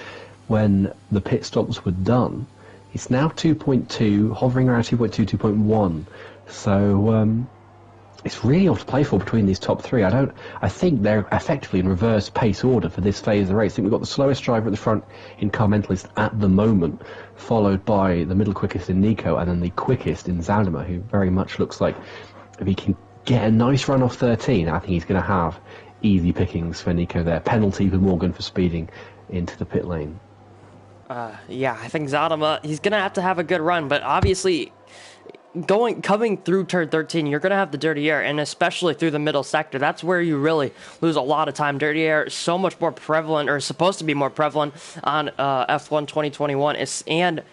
when the pit stops were done. It's now 2.2, hovering around 2.2, 2.1. So it's really all to play for between these top 3. I think they're effectively in reverse pace order for this phase of the race. I think we've got the slowest driver at the front in Carmentalist at the moment, followed by the middle quickest in Nico, and then the quickest in Zadama, who very much looks like, if he can get a nice run off 13, I think he's going to have easy pickings for Nico there. Penalty for Morgan for speeding into the pit lane. Yeah, I think Zadama, he's going to have a good run, but obviously coming through turn 13, you're going to have the dirty air, and especially through the middle sector. That's where you really lose a lot of time. Dirty air is so much more prevalent, or supposed to be more prevalent on F1 2021, and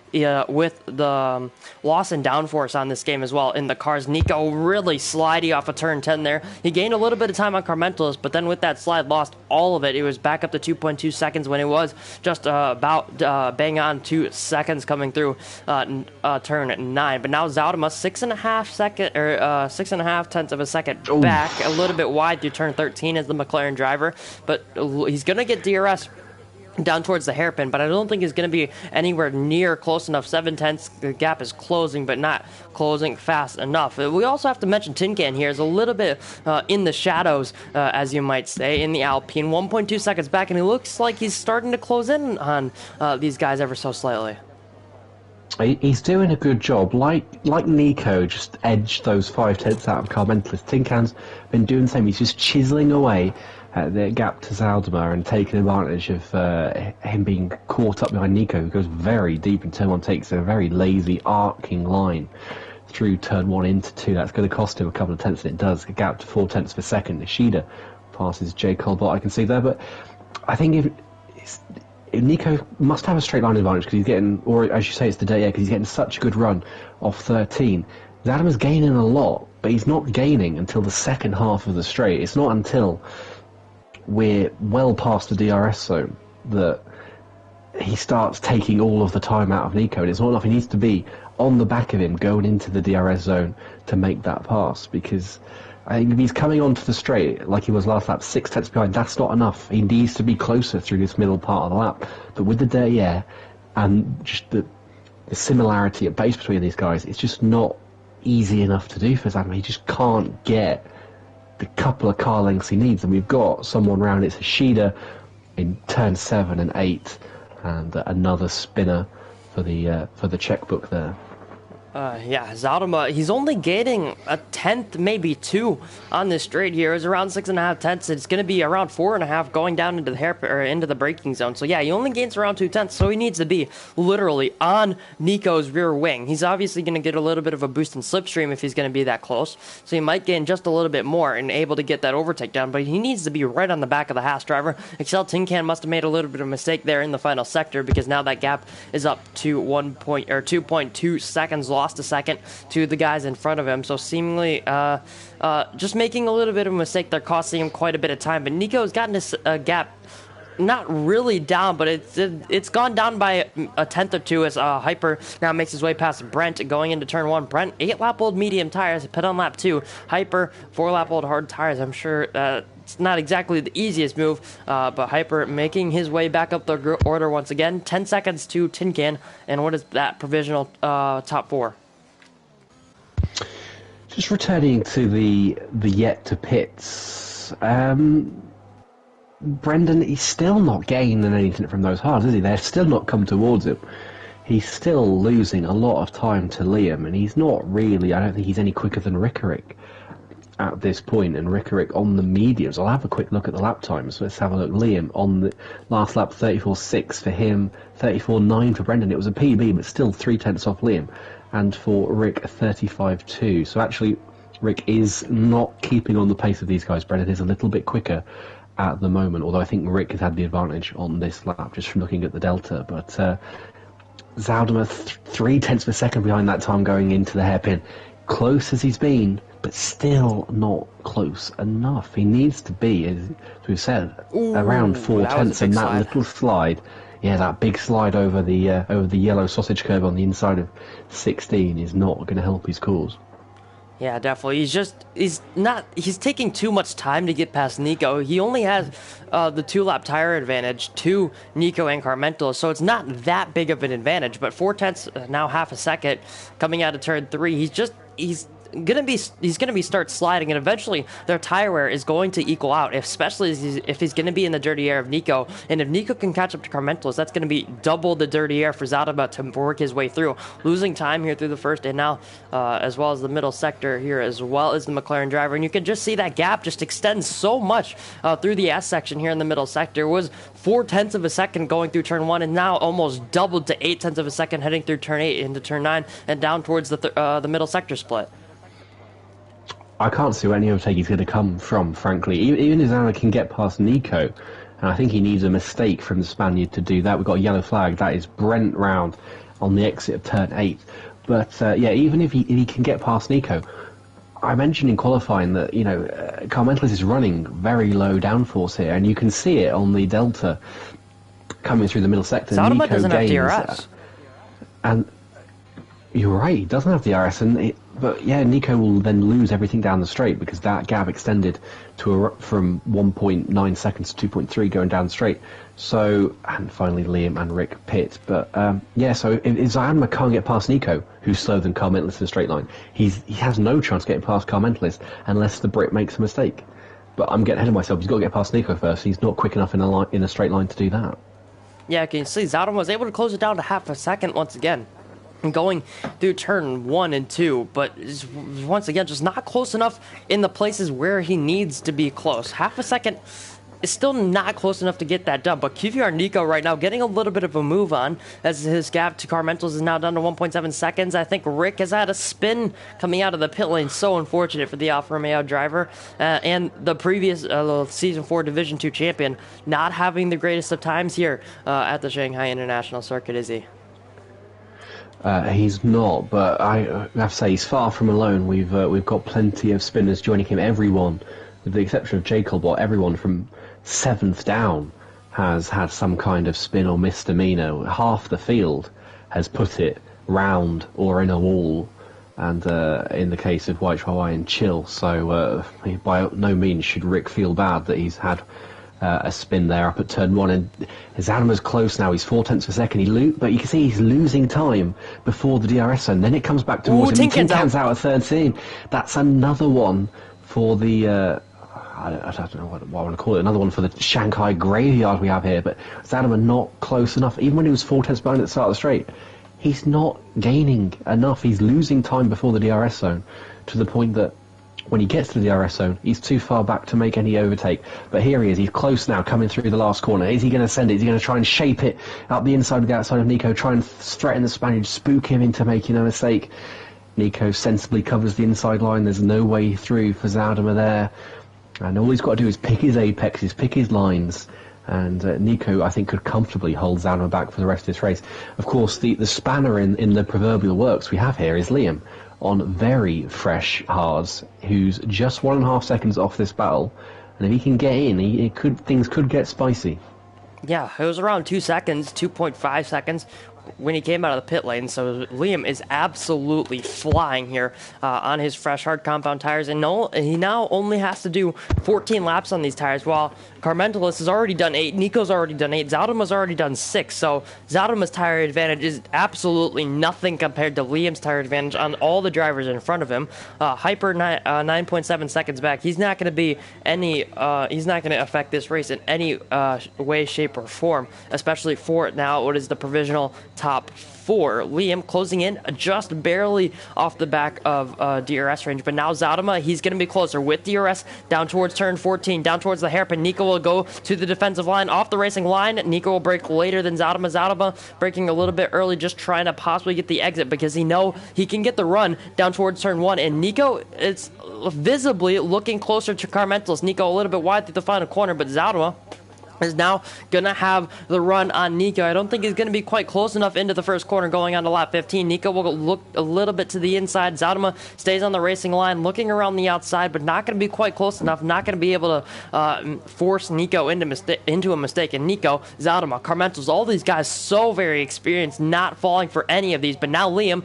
with the loss and downforce on this game as well in the cars. Nico really slidey off of turn 10 there. He gained a little bit of time on Carmentalist, but then with that slide lost all of it. It was back up to 2.2 seconds when it was just about bang on 2 seconds coming through turn 9. But now Zadama 6.5 tenths of a second back, a little bit wide through turn 13 as the McLaren driver, but he's going to get DRS down towards the hairpin, but I don't think he's going to be anywhere near close enough. 7 tenths, the gap is closing, but not closing fast enough. We also have to mention Tin Can here is a little bit in the shadows, as you might say, in the Alpine. 1.2 seconds back, and it looks like he's starting to close in on these guys ever so slightly. He's doing a good job. Like Nico just edged those 5/10 out of Car Mentalist. Tinkan's been doing the same. He's just chiseling away at the gap to Zaldemar and taking advantage of him being caught up behind Nico, who goes very deep in turn one, takes a very lazy arcing line through turn one into two. That's going to cost him a couple of tenths, and it does. A gap to 4/10 per second. Ishida passes J. Colbert, I can see there, but I think if Nico must have a straight line advantage because he's getting, or as you say, it's the day because he's getting such a good run off 13. Zadamer's gaining a lot, but he's not gaining until the second half of the straight. It's not until we're well past the DRS zone that he starts taking all of the time out of Nico, and it's not enough. He needs to be on the back of him going into the DRS zone to make that pass, because I think if he's coming onto the straight like he was last lap, 6/10 behind, that's not enough. He needs to be closer through this middle part of the lap. But with the dirty air and just the similarity at base between these guys, it's just not easy enough to do for Zadamer. He just can't get the couple of car lengths he needs, and we've got someone round. It's Ishida in turn 7 and 8, and another spinner for the checkbook there. Yeah, Zaldemar, he's only gaining a tenth, maybe two, on this straight here. It's around 6.5 tenths. It's going to be around 4.5 going down into the into the braking zone. So yeah, he only gains around 2 tenths. So he needs to be literally on Nico's rear wing. He's obviously going to get a little bit of a boost in slipstream if he's going to be that close. So he might gain just a little bit more and able to get that overtake down. But he needs to be right on the back of the Haas driver. Excel Tin Can must have made a little bit of a mistake there in the final sector, because now that gap is up to 2.2 seconds lost a second to the guys in front of him. So seemingly just making a little bit of a mistake there, costing him quite a bit of time. But Nico's gotten this gap not really down, but it's gone down by a tenth or two as Hyper now makes his way past Brent going into turn 1. Brent, 8-lap-old medium tires, pit on lap 2. Hyper, 4-lap-old hard tires. I'm sure it's not exactly the easiest move, but Hyper making his way back up the order once again. 10 seconds to Tin Can, and what is that provisional top 4? Just returning to the yet to pits, Brendan, he's still not gaining anything from those hards, is he? They're still not come towards him. He's still losing a lot of time to Liam, and he's not really, I don't think he's any quicker than Rickerick at this point, and Rickerick on the mediums. I'll have a quick look at the lap times. Let's have a look. Liam on the last lap, 34.6 for him, 34.9 for Brendan. It was a PB, but still 3 tenths off Liam. And for Rick, 35.2. So actually, Rick is not keeping on the pace of these guys. Brendan is a little bit quicker at the moment, although I think Rick has had the advantage on this lap just from looking at the delta. But Zaldemar 3 tenths per second behind that time going into the hairpin. Close as he's been, but still not close enough. He needs to be, as we've said, around 4 tenths, and that little slide. Yeah, that big slide over the yellow sausage curve on the inside of 16 is not going to help his cause. Yeah, definitely. He's taking too much time to get past Nico. He only has the 2-lap tire advantage to Nico and Carmental, so it's not that big of an advantage. But 4 tenths, now half a second, coming out of turn 3. He's gonna be start sliding, and eventually their tire wear is going to equal out, especially if he's gonna be in the dirty air of Nico. And if Nico can catch up to Carmentos, that's gonna be double the dirty air for Zaldemar to work his way through, losing time here through the first and now as well as the middle sector here, as well as the McLaren driver. And you can just see that gap just extends so much through the S section here in the middle sector. It was 4 tenths of a second going through turn 1, and now almost doubled to 8 tenths of a second heading through turn 8 into turn 9 and down towards the middle sector split. I can't see where any overtake is going to come from, frankly. Even if Zaldemar can get past Nico, and I think he needs a mistake from the Spaniard to do that. We've got a yellow flag. That is Brent round on the exit of turn 8. But, yeah, even if he can get past Nico, I mentioned in qualifying that, Carmental is running very low downforce here, and you can see it on the delta coming through the middle sector. Zaldemar doesn't have DRS. And you're right, he doesn't have DRS, but yeah, Nico will then lose everything down the straight because that gap extended from 1.9 seconds to 2.3 going down straight. So, and finally Liam and Rick pit. But so if Zaldemar can't get past Nico, who's slower than Car Mentalist in a straight line, he has no chance getting past Car Mentalist unless the Brit makes a mistake. But I'm getting ahead of myself. He's got to get past Nico first. He's not quick enough in a straight line to do that. Yeah, can you see Zaldemar was able to close it down to half a second once again. going through turn 1 and 2, but once again, just not close enough in the places where he needs to be close. Half a second is still not close enough to get that done, but QVR Nico right now getting a little bit of a move on as his gap to Carmentals is now down to 1.7 seconds. I think Rick has had a spin coming out of the pit lane. So unfortunate for the Alfa Romeo driver and the previous Season 4 Division 2 champion not having the greatest of times here at the Shanghai International Circuit, is he? He's not, but I have to say he's far from alone. We've got plenty of spinners joining him. Everyone, with the exception of Jacob, or everyone from 7th down has had some kind of spin or misdemeanor. Half the field has put it round or in a wall, and in the case of White Hawaii and Chill, so by no means should Rick feel bad that he's had a spin there up at turn 1, and Zadama's close now. He's 0.4 of a second. But you can see he's losing time before the DRS zone. Then it comes back towards him. Tinkan's out at 13. That's another one for the I don't know what I want to call it. Another one for the Shanghai graveyard we have here. But Zadama not close enough. Even when he was 0.4 behind at the start of the straight, he's not gaining enough. He's losing time before the DRS zone to the point that when he gets to the DRS zone, he's too far back to make any overtake. But here he is. He's close now, coming through the last corner. Is he going to send it? Is he going to try and shape it up the inside of the outside of Nico, try and threaten the Spaniard, spook him into making a mistake? Nico sensibly covers the inside line. There's no way through for Zadama there. And all he's got to do is pick his apexes, pick his lines. And Nico, I think, could comfortably hold Zadama back for the rest of this race. Of course, the spanner in the proverbial works we have here is Liam, on very fresh hards, who's just 1.5 seconds off this battle, and if he can get in, things could get spicy. Yeah, it was around 2 seconds, 2.5 seconds when he came out of the pit lane, so Liam is absolutely flying here on his fresh hard compound tires, and he now only has to do 14 laps on these tires, while Carmentalis has already done 8, Nico's already done 8, Zadama's already done 6, so Zadama's tire advantage is absolutely nothing compared to Liam's tire advantage on all the drivers in front of him. Hyper 9.7 seconds back. He's not going to be he's not going to affect this race in any way, shape, or form, especially for now what is the provisional top 4. Liam closing in just barely off the back of DRS range, but now Zadama, he's going to be closer with DRS down towards turn 14, down towards the hairpin. Nico will go to the defensive line, off the racing line. Nico will break later than Zadama. Zadama breaking a little bit early, just trying to possibly get the exit because he know he can get the run down towards turn 1, and Nico is visibly looking closer to Carmentals. Nico a little bit wide through the final corner, but Zadama is now going to have the run on Nico. I don't think he's going to be quite close enough into the first corner going on to lap 15. Nico will look a little bit to the inside. Zadama stays on the racing line, looking around the outside, but not going to be quite close enough, not going to be able to force Nico into a mistake. And Nico, Zadama, Carmentals, all these guys so very experienced, not falling for any of these. But now Liam,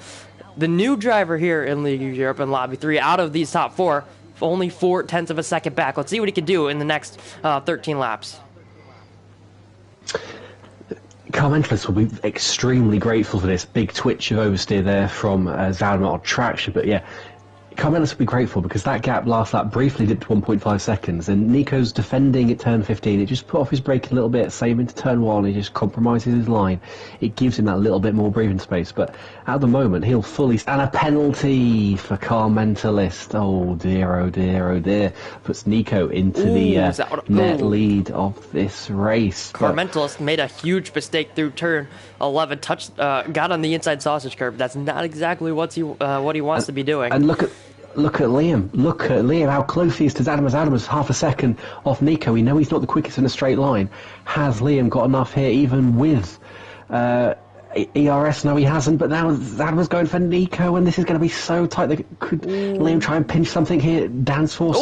the new driver here in League of Europe in Lobby 3, out of these top 4, only 0.4 of a second back. Let's see what he can do in the next 13 laps. Carmentalis will be extremely grateful for this big twitch of oversteer there from Zadama on traction, but yeah, Carmentalis will be grateful because that gap last lap briefly dipped to 1.5 seconds, and Nico's defending at turn 15. It just put off his brake a little bit, save into turn 1, he just compromises his line. It gives him that little bit more breathing space, but at the moment he'll fully... And a penalty for Carmentalis. Oh dear, oh dear, oh dear. Puts Nico into the net lead of this race. Carmentalis made a huge mistake through turn 11, got on the inside sausage curve. That's not exactly what he wants to be doing. And look at Liam. Look at Liam, how close he is to Zadama. Zadama's half a second off Nico. We know he's not the quickest in a straight line. Has Liam got enough here, even with ERS? No, he hasn't, but now Zadama's going for Nico, and this is going to be so tight. Could Liam try and pinch something here? Dance Force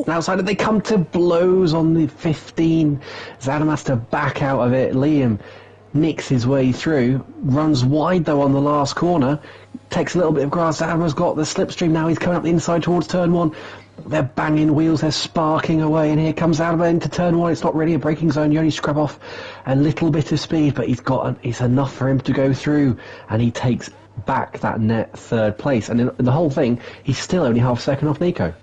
outside, they come to blows on the 15. Zadama has to back out of it. Liam nicks his way through, runs wide though on the last corner, takes a little bit of grass. Zadama's got the slipstream now, he's coming up the inside towards turn 1. They're banging wheels, they're sparking away, and here comes Zadama into turn 1. It's not really a braking zone, you only scrub off a little bit of speed, but it's enough for him to go through, and he takes back that net third place. And in the whole thing, he's still only half a second off Nico.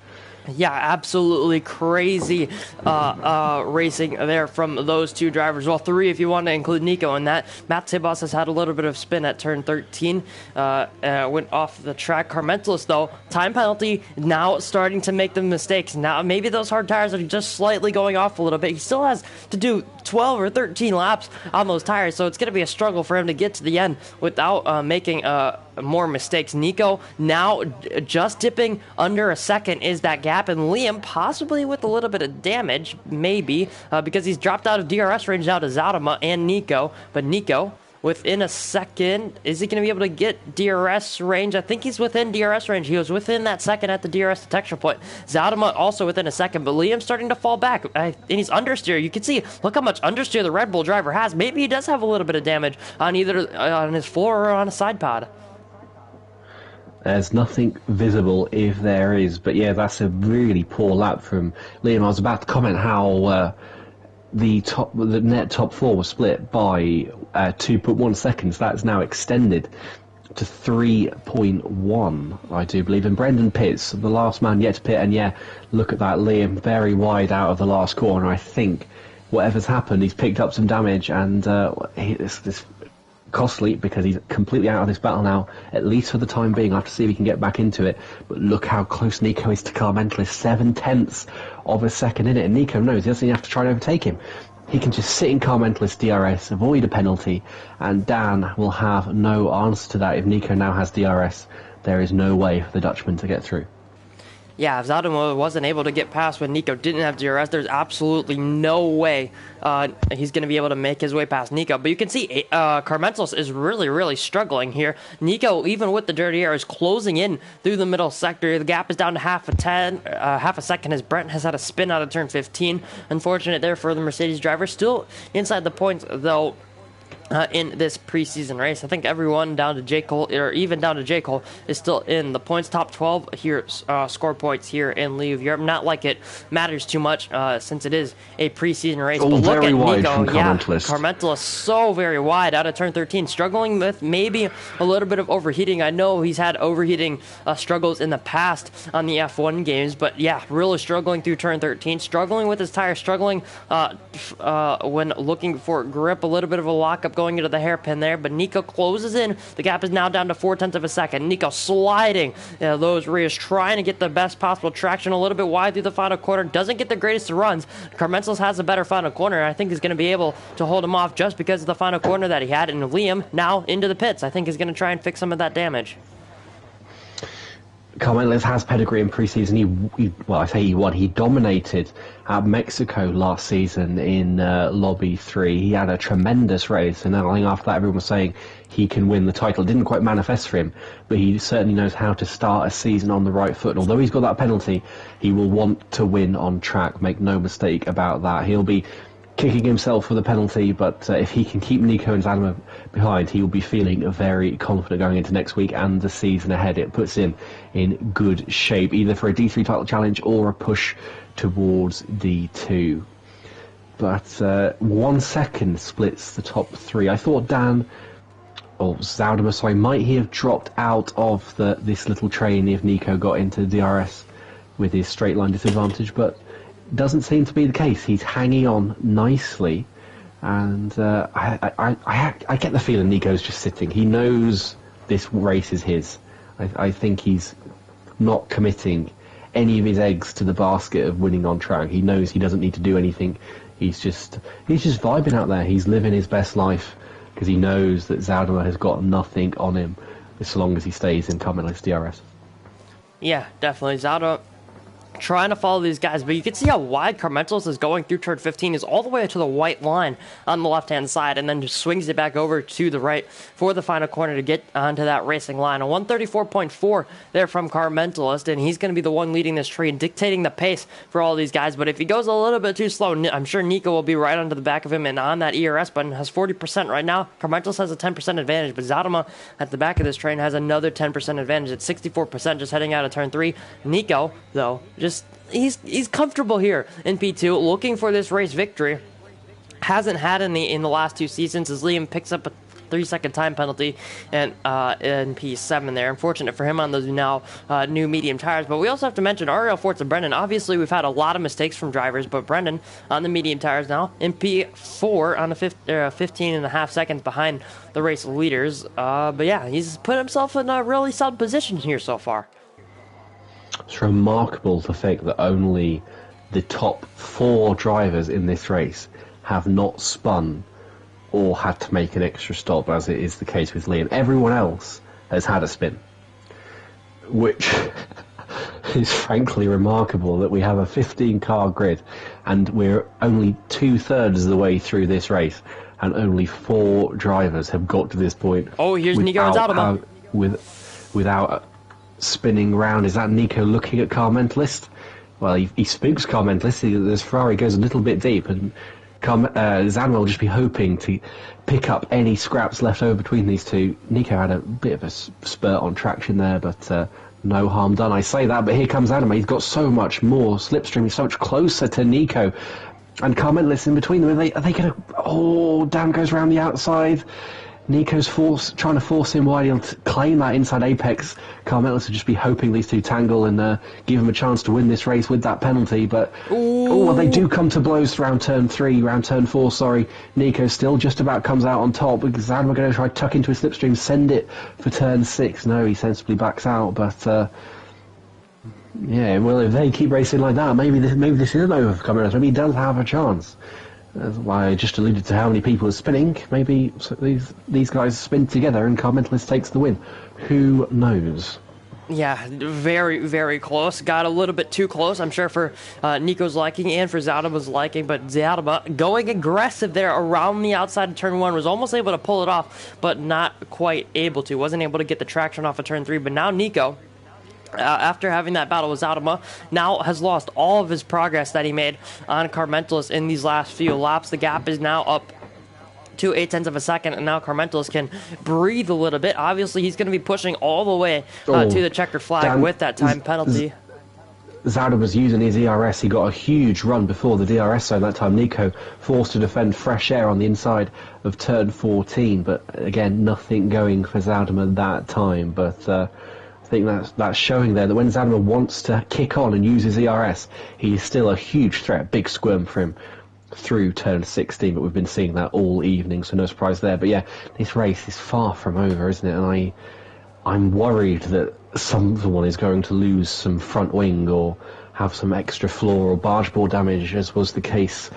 Yeah, absolutely crazy racing there from those two drivers. Well, three if you want to include Nico in that. Matt Tibos has had a little bit of spin at turn 13. Went off the track. Carmentelis, though, time penalty, now starting to make the mistakes. Now, maybe those hard tires are just slightly going off a little bit. He still has to do 12 or 13 laps on those tires, so it's going to be a struggle for him to get to the end without making more mistakes. Nico now just dipping under a second is that gap, and Liam possibly with a little bit of damage, maybe, because he's dropped out of DRS range now to Zadama and Nico, but Nico within a second. Is he going to be able to get DRS range? I think he's within DRS range. He was within that second at the DRS detection point. Zadama also within a second, but Liam's starting to fall back, and he's understeer. You can see, look how much understeer the Red Bull driver has. Maybe he does have a little bit of damage on either on his floor or on a side pod. There's nothing visible if there is, but yeah, that's a really poor lap from Liam. I was about to comment how the net top four was split by 2.1 seconds. That's now extended to 3.1, I do believe. And Brendan Pitts, the last man yet to pit, and yeah, look at that, Liam very wide out of the last corner. I think whatever's happened, he's picked up some damage, and this costly because he's completely out of this battle now, at least for the time being. I have to see if he can get back into it. But look how close Nico is to Carmentelis, 7/10 of a second in it. And Nico knows he doesn't even have to try and overtake him. He can just sit in Carmentelis DRS, avoid a penalty, and Dan will have no answer to that. If Nico now has DRS, there is no way for the Dutchman to get through. Yeah, if Zadama wasn't able to get past when Nico didn't have DRS, there's absolutely no way he's going to be able to make his way past Nico. But you can see Carmentelis is really, really struggling here. Nico, even with the dirty air, is closing in through the middle sector. The gap is down to half a second as Brent has had a spin out of turn 15. Unfortunate there for the Mercedes driver. Still inside the points, though. In this preseason race, I think everyone down to J. Cole, or even down to J. Cole, is still in the points. Top 12 here, score points here in League of Europe. Not like it matters too much since it is a preseason race. Oh, but look very at wide Nico. from Carmentelis. Carmentelis so very wide out of turn 13, struggling with maybe a little bit of overheating. I know he's had overheating struggles in the past on the F1 games, but yeah, really struggling through turn 13, struggling with his tire, struggling when looking for grip, a little bit of a lockup going into the hairpin there, but Nico closes in. The gap is now down to 0.4 of a second. Nico sliding those rears, trying to get the best possible traction, a little bit wide through the final corner, doesn't get the greatest of runs. Carmentelis has a better final corner, and I think he's going to be able to hold him off just because of the final corner that he had, and Liam now into the pits. I think he's going to try and fix some of that damage. Carmentelis has pedigree in preseason. He dominated at Mexico last season in Lobby 3. He had a tremendous race, and then I think after that everyone was saying he can win the title. It didn't quite manifest for him, but he certainly knows how to start a season on the right foot. And although he's got that penalty, he will want to win on track. Make no mistake about that. He'll be kicking himself for the penalty, but if he can keep Nico and Zadama behind, he will be feeling very confident going into next week and the season ahead. It puts him in good shape, either for a D3 title challenge or a push towards D2. But 1 second splits the top three. I thought Zadama, might he have dropped out of this little train if Nico got into DRS with his straight line disadvantage, but doesn't seem to be the case. He's hanging on nicely, and I get the feeling Nico's just sitting. He knows this race is his. I think he's not committing any of his eggs to the basket of winning on track. He knows he doesn't need to do anything. He's just vibing out there. He's living his best life because he knows that Zadama has got nothing on him as long as he stays in Carmentelis DRS. Yeah, definitely. Zadama trying to follow these guys, but you can see how wide Carmentelis is going through turn 15. Is all the way to the white line on the left-hand side, and then just swings it back over to the right for the final corner to get onto that racing line. A 134.4 there from Carmentelis, and he's going to be the one leading this train, dictating the pace for all these guys. But if he goes a little bit too slow, I'm sure Nico will be right onto the back of him, and on that ERS button has 40% right now. Carmentelis has a 10% advantage, but Zadama at the back of this train has another 10% advantage at 64%, just heading out of turn 3. Nico, though, he's comfortable here in P2, looking for this race victory. Hasn't had in the last two seasons as Liam picks up 3-second time penalty and in P7 there. Unfortunate for him on those now new medium tires. But we also have to mention Ariel Forza Brendan. Obviously, we've had a lot of mistakes from drivers, but Brendan on the medium tires now in P4 on the 15 and a half seconds behind the race leaders. But yeah, he's put himself in a really solid position here so far. It's remarkable to think that only the top 4 drivers in this race have not spun or had to make an extra stop, as it is the case with Liam. Everyone else has had a spin, which is frankly remarkable that we have a 15-car grid and we're only 2/3 of the way through this race and only 4 drivers have got to this point. Oh, here's Nico and Zadama. Without spinning round. Is that Nico looking at Car Mentalist? Well, he spooks Car Mentalist. This Ferrari goes a little bit deep, and Zadama will just be hoping to pick up any scraps left over between these two. Nico had a bit of a spurt on traction there, but no harm done. I say that, but here comes Zadama. He's got so much more slipstream. He's so much closer to Nico. And Car Mentalist in between them. Are they going to... Oh, Dan goes around the outside. Nico's trying to force him wide. He'll claim that inside apex. Car Mentalist will just be hoping these two tangle and give him a chance to win this race with that penalty. But well, they do come to blows around turn 4. Sorry, Nico still just about comes out on top. Zadama going to try to tuck into his slipstream, send it for turn 6. No, he sensibly backs out. But yeah, well, if they keep racing like that, maybe this isn't over for Car Mentalist. Maybe he does have a chance. That's why I just alluded to how many people are spinning. Maybe these guys spin together and Car Mentalist takes the win. Who knows? Yeah, very, very close. Got a little bit too close, I'm sure, for Nico's liking and for Zadama's liking. But Zadama going aggressive there around the outside of turn 1. Was almost able to pull it off, but not quite able to. Wasn't able to get the traction off of turn 3. But now Nico... after having that battle with Zadama, now has lost all of his progress that he made on Car Mentalist in these last few laps. The gap is now up to 0.8 of a second, and now Car Mentalist can breathe a little bit. Obviously, he's going to be pushing all the way to the checkered flag with that time penalty. Zadama was using his ERS. He got a huge run before the DRS zone that time. Nico forced to defend fresh air on the inside of turn 14, but again, nothing going for Zadama that time. But I think that's showing there that when Zadama wants to kick on and use his ERS, he's still a huge threat. Big squirm for him through turn 16, but we've been seeing that all evening, so no surprise there. But yeah, this race is far from over, isn't it? And I'm worried that someone is going to lose some front wing or have some extra floor or barge board damage, as was the case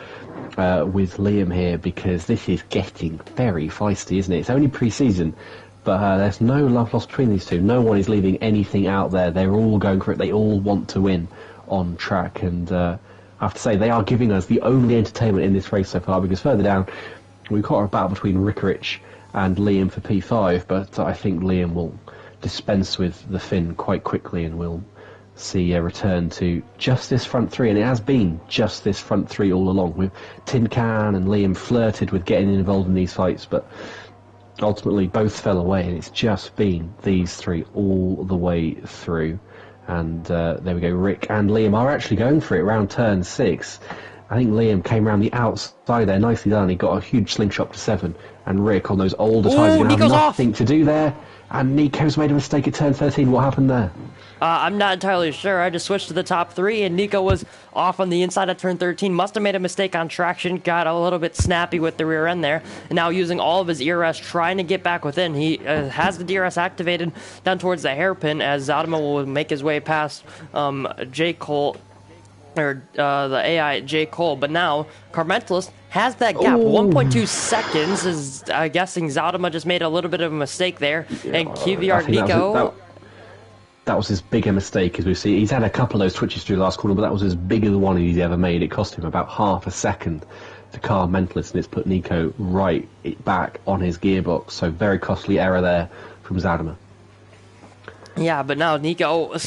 with Liam here, because this is getting very feisty, isn't it? It's only pre-season, but there's no love lost between these two. No one is leaving anything out there. They're all going for it. They all want to win on track. And I have to say, they are giving us the only entertainment in this race so far, because further down, we've got a battle between Rickarich and Liam for P5, but I think Liam will dispense with the Finn quite quickly and we'll see a return to just this front 3. And it has been just this front 3 all along, with Tin Can and Liam flirted with getting involved in these fights, but ultimately both fell away, and it's just been these 3 all the way through. And there we go, Rick and Liam are actually going for it around turn 6. I think Liam came around the outside there, nicely done. He got a huge slingshot to 7, and Rick on those older tyres going to have nothing to do there. And Nico's made a mistake at turn 13. What happened there? I'm not entirely sure. I just switched to the top 3, and Nico was off on the inside of turn 13. Must have made a mistake on traction. Got a little bit snappy with the rear end there. And now using all of his ERS, trying to get back within. He has the DRS activated down towards the hairpin as Zadama will make his way past J. Cole, or the AI J. Cole. But now Car Mentalist has that gap. 1.2 seconds is, I'm guessing Zadama just made a little bit of a mistake there. Yeah, and QVR Nico... That was his bigger mistake, as we see. He's had a couple of those twitches through the last corner, but that was as big as the one he's ever made. It cost him about half a second to Car Mentalist, and it's put Nico right back on his gearbox. So very costly error there from Zadama. Yeah, but now Nico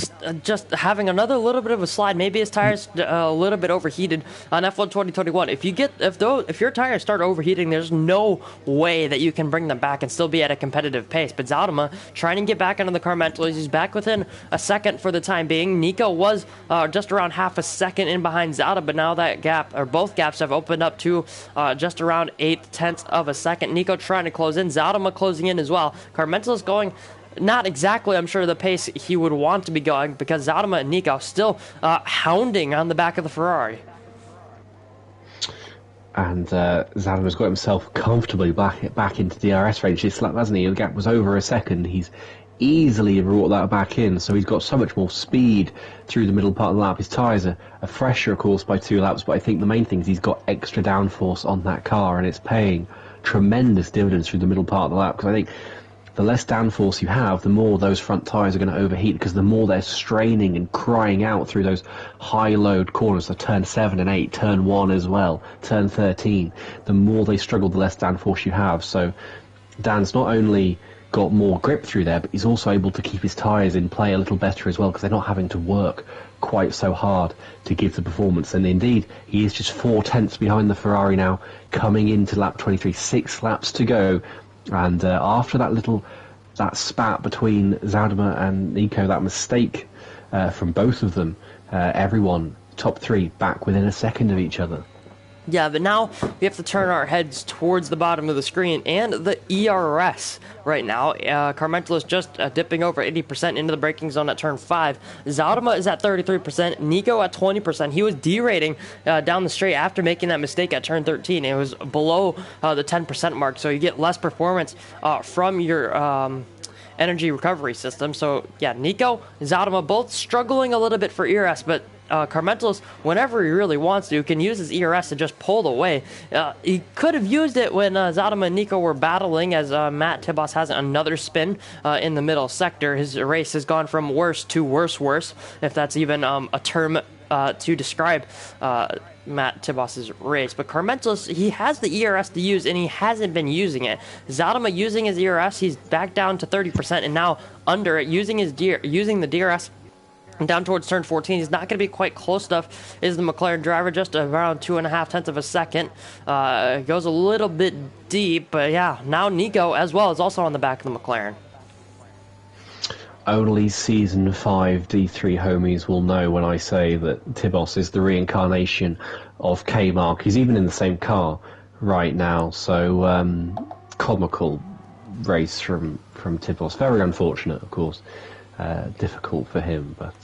just having another little bit of a slide. Maybe his tires a little bit overheated on F1 2021. If your tires start overheating, there's no way that you can bring them back and still be at a competitive pace. But Zaudema trying to get back into the car mentally. He's back within a second for the time being. Nico was just around half a second in behind Zaudema, but now that gap, or both gaps, have opened up to just around 8/10 of a second. Nico trying to close in. Zaudema closing in as well. Car mental is going not exactly, I'm sure, the pace he would want to be going, because Zaudema and Nico still hounding on the back of the Ferrari. And Zaudema's got himself comfortably back into DRS range this lap, hasn't he? The gap was over a second. He's easily brought that back in, so he's got so much more speed through the middle part of the lap. His tyres are fresher, of course, by 2 laps, but I think the main thing is he's got extra downforce on that car, and it's paying tremendous dividends through the middle part of the lap, because I think the less downforce you have, the more those front tyres are going to overheat, because the more they're straining and crying out through those high-load corners, so turn 7 and 8, turn 1 as well, turn 13, the more they struggle, the less downforce you have. So Dan's not only got more grip through there, but he's also able to keep his tyres in play a little better as well, because they're not having to work quite so hard to give the performance. And indeed, he is just 4/10 behind the Ferrari now, coming into lap 23, 6 laps to go. And after that spat between Zaudema and Nico, that mistake from both of them, everyone, top 3, back within a second of each other. Yeah, but now we have to turn our heads towards the bottom of the screen and the ERS right now. Carmental is just dipping over 80% into the braking zone at turn 5. Zaudema is at 33%. Nico at 20%. He was derating down the straight after making that mistake at turn 13. It was below the 10% mark, so you get less performance from your energy recovery system. So, yeah, Nico, Zaudema both struggling a little bit for ERS, but Carmentos, whenever he really wants to, can use his ERS to just pull away. He could have used it when Zaudema and Nico were battling, as Matt Tibos has another spin in the middle sector. His race has gone from worse to worse, if that's even a term to describe Matt Tibos' race. But Carmentos, he has the ERS to use, and he hasn't been using it. Zaudema using his ERS, he's back down to 30%, and now under it, using the DRS down towards turn 14. He's not going to be quite close enough. Is the McLaren driver, just around 2.5 of a second. Goes a little bit deep, but yeah, now Nico as well is also on the back of the McLaren. Only Season 5 D3 homies will know when I say that Tibos is the reincarnation of K-Mark. He's even in the same car right now, so comical race from Tibos. Very unfortunate, of course. Difficult for him, but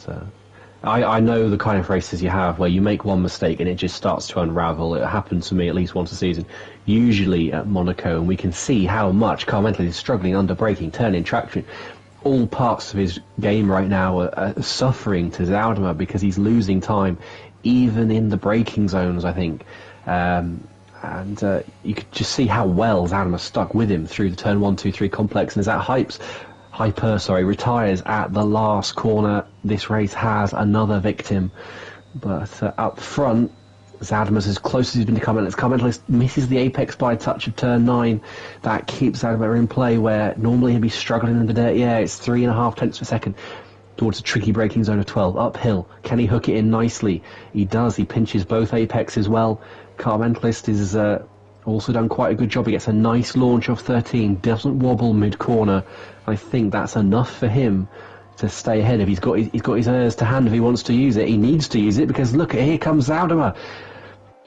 I know the kind of races you have where you make one mistake and it just starts to unravel. It happens to me at least once a season, usually at Monaco, and we can see how much Carmental is struggling under braking, turning, traction. All parts of his game right now are suffering to Zaudema because he's losing time, even in the braking zones, I think. And you could just see how well Zaudema stuck with him through the turn 1, 2, 3 complex, and as that Hyper retires at the last corner, this race has another victim. But up front, Zaudema's as close as he's been to Carmental. Carmental misses the apex by a touch of turn 9. That keeps Zaudema in play, where normally he'd be struggling in the dirty air. It's 3.5 per second towards a tricky braking zone of 12. Uphill. Can he hook it in nicely? He does. He pinches both apex well. Carmentalist is also done quite a good job. He gets a nice launch of 13, doesn't wobble mid-corner. I think that's enough for him to stay ahead. If he's got his ERS to hand, if he wants to use it, he needs to use it, because look, here comes Zaudema.